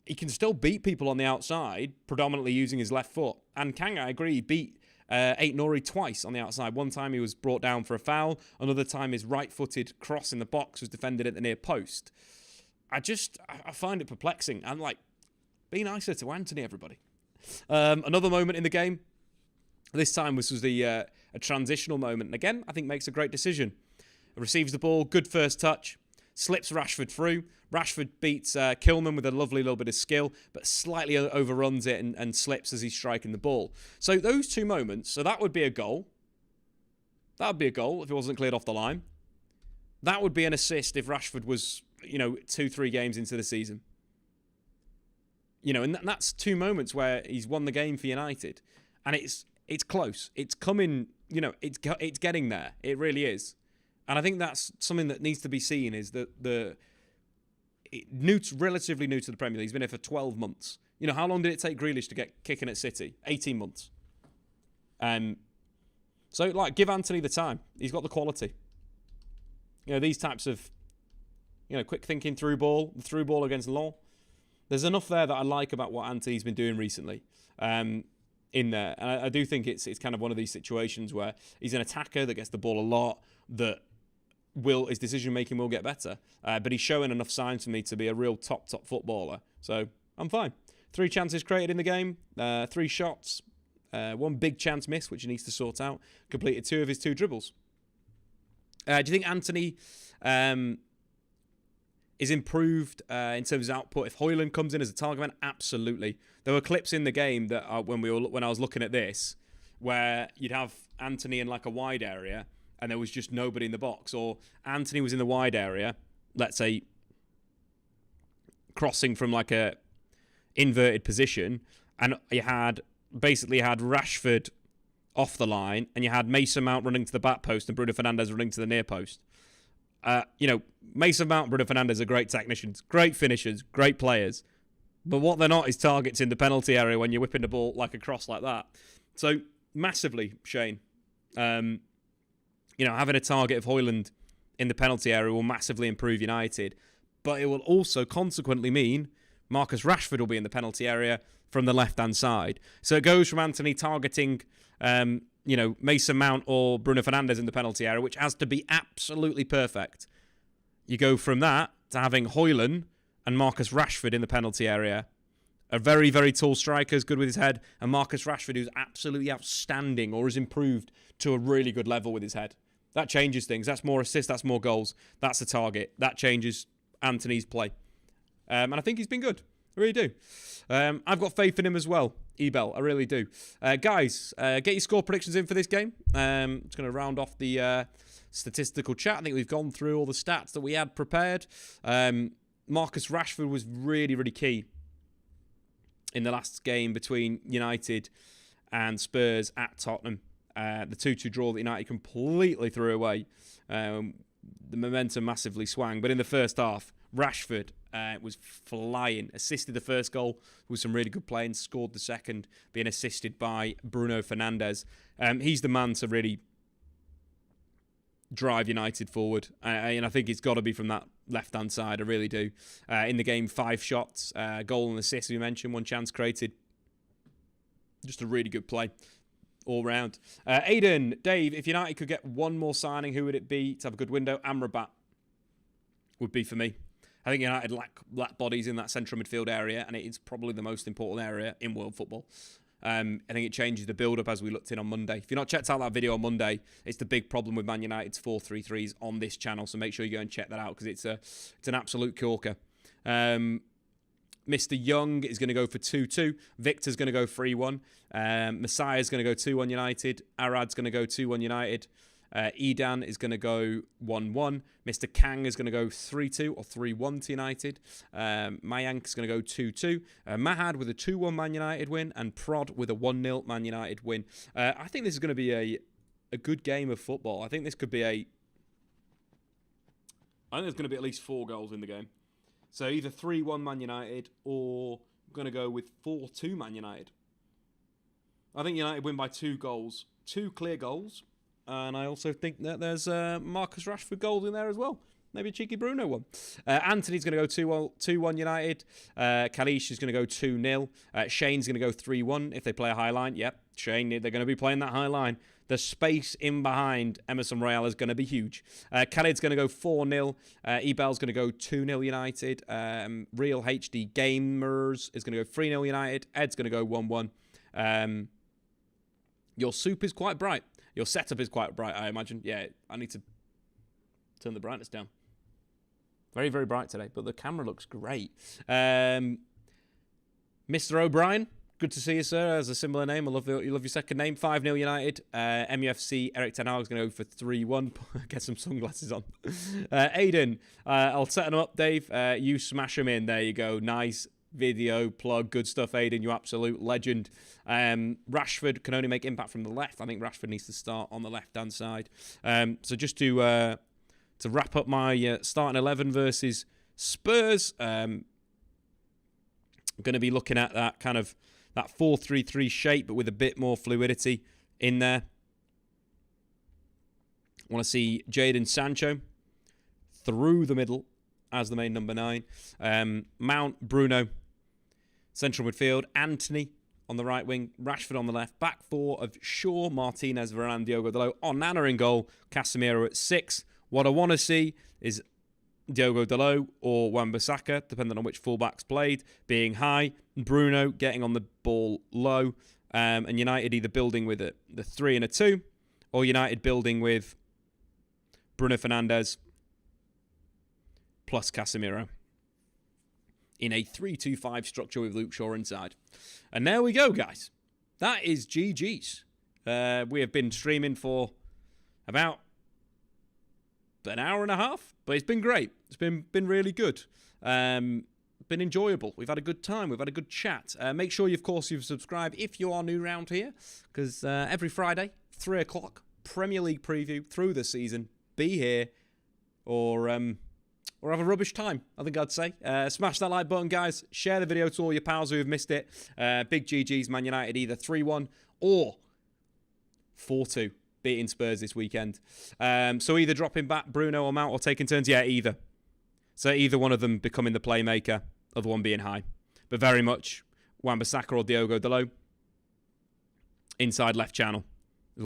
He can still beat people on the outside, predominantly using his left foot. And Kang, I agree, he beat Ait-Nouri twice on the outside. One time he was brought down for a foul. Another time his right-footed cross in the box was defended at the near post. I find it perplexing. And like, be nicer to Anthony, everybody. Another moment in the game. This time this was a transitional moment. And again, I think makes a great decision. Receives the ball, good first touch. Slips Rashford through. Rashford beats Kilman with a lovely little bit of skill, but slightly overruns it and slips as he's striking the ball. So those two moments, so that would be a goal. That would be a goal if it wasn't cleared off the line. That would be an assist if Rashford was, 2-3 games into the season. And that's two moments where he's won the game for United. And it's close. It's coming, it's getting there. It really is. And I think that's something that needs to be seen is that relatively new to the Premier League. He's been here for 12 months. How long did it take Grealish to get kicking at City? 18 months. So, give Anthony the time. He's got the quality. These types of, quick thinking the through ball against Lyon. There's enough there that I like about what Anthony's been doing recently. In there. And I do think it's kind of one of these situations where he's an attacker that gets the ball a lot, that his decision-making will get better. But he's showing enough signs for me to be a real top footballer. So I'm fine. 3 chances created in the game, 3 shots, 1 big chance missed, which he needs to sort out. Completed 2 of his 2 dribbles. Do you think Anthony is improved in terms of his output if Højlund comes in as a target man? Absolutely. There were clips in the game that when I was looking at this where you'd have Anthony in like a wide area and there was just nobody in the box, or Anthony was in the wide area, let's say crossing from like a inverted position, and you had Rashford off the line and you had Mason Mount running to the back post and Bruno Fernandes running to the near post. Mason Mount and Bruno Fernandes are great technicians, great finishers, great players. But what they're not is targets in the penalty area when you're whipping the ball like a cross like that. So, massively, Shane. Having a target of Højlund in the penalty area will massively improve United. But it will also consequently mean Marcus Rashford will be in the penalty area from the left-hand side. So it goes from Anthony targeting Mason Mount or Bruno Fernandes in the penalty area, which has to be absolutely perfect. You go from that to having Højlund and Marcus Rashford in the penalty area. A very, very tall striker, is good with his head, and Marcus Rashford, who's absolutely outstanding or has improved to a really good level with his head. That changes things. That's more assists, that's more goals. That's the target. That changes Anthony's play. And I think he's been good. I really do. I've got faith in him as well. Ebel, I really do. Guys, get your score predictions in for this game. It's going to round off the statistical chat. I think we've gone through all the stats that we had prepared. Marcus Rashford was really, really key in the last game between United and Spurs at Tottenham. The 2-2 draw that United completely threw away. The momentum massively swung. But in the first half, Rashford was flying. Assisted the first goal with some really good play and scored the second, being assisted by Bruno Fernandes. He's the man to really drive United forward. And I think it's got to be from that left-hand side. I really do. In the game, 5 shots, goal and assist, we mentioned, 1 chance created. Just a really good play all round. Aiden, Dave, if United could get one more signing, who would it be to have a good window? Amrabat would be for me. I think United lack bodies in that central midfield area, and it is probably the most important area in world football. I think it changes the build-up as we looked in on Monday. If you've not checked out that video on Monday, it's the big problem with Man United's 4-3-3s on this channel, so make sure you go and check that out because it's an absolute corker. Mr. Young is going to go for 2-2. Victor's going to go 3-1. Messiah's going to go 2-1 United. Arad's going to go 2-1 United. Edan is going to go 1-1. Mr. Kang is going to go 3-2 or 3-1 to United. Mayank is going to go 2-2. Mahad with a 2-1 Man United win. And Prod with a 1-0 Man United win. I think this is going to be a good game of football. I think this could be I think there's going to be at least 4 goals in the game. So either 3-1 Man United or I'm going to go with 4-2 Man United. I think United win by 2 goals. 2 clear goals. And I also think that there's Marcus Rashford goals in there as well. Maybe a cheeky Bruno one. Anthony's going to go 2-1 United. Kalish is going to go 2-0. Shane's going to go 3-1 if they play a high line. Yep, Shane, they're going to be playing that high line. The space in behind Emerson Royale is going to be huge. Khalid's going to go 4-0. Ebel's going to go 2-0 United. Real HD Gamers is going to go 3-0 United. Ed's going to go 1-1. Your soup is quite bright. Your setup is quite bright, I imagine. Yeah, I need to turn the brightness down. Very, very bright today, but the camera looks great. Mr. O'Brien, good to see you, sir. Has a similar name. I love your second name. 5-0 United. MUFC, Eric Ten Hag is going to go for 3-1. Get some sunglasses on. Aiden, I'll set them up, Dave. You smash them in. There you go. Nice video plug. Good stuff, Aiden. You absolute legend. Rashford can only make impact from the left. I think Rashford needs to start on the left-hand side. So just to wrap up my starting 11 versus Spurs, I'm going to be looking at that kind of that 4-3-3 shape, but with a bit more fluidity in there. I want to see Jadon Sancho through the middle as the main number 9. Mount, Bruno, central midfield. Anthony on the right wing. Rashford on the left. Back 4 of Shaw, Martinez, Varane, Diogo Dalot. Onana in goal. Casemiro at 6. What I want to see is Diogo Dalot or Wan-Bissaka, depending on which fullbacks played, being high. Bruno getting on the ball low. And United either building with the 3 and a 2, or United building with Bruno Fernandes plus Casemiro in a 3-2-5 structure with Luke Shaw inside. And there we go, guys. That is GG's. We have been streaming for about an hour and a half, but it's been great. It's been really good. Been enjoyable. We've had a good time. We've had a good chat. Make sure, of course, you've subscribed if you are new around here, because every Friday, 3 o'clock, Premier League preview through the season. Be here or have a rubbish time, I think I'd say. Smash that like button, guys. Share the video to all your pals who have missed it. Big GG's, Man United, either 3-1 or 4-2. Beating Spurs this weekend. So either dropping back Bruno or Mount or taking turns. Yeah, either. So either one of them becoming the playmaker, other one being high. But very much Wan-Bissaka or Diogo Dalot inside left channel.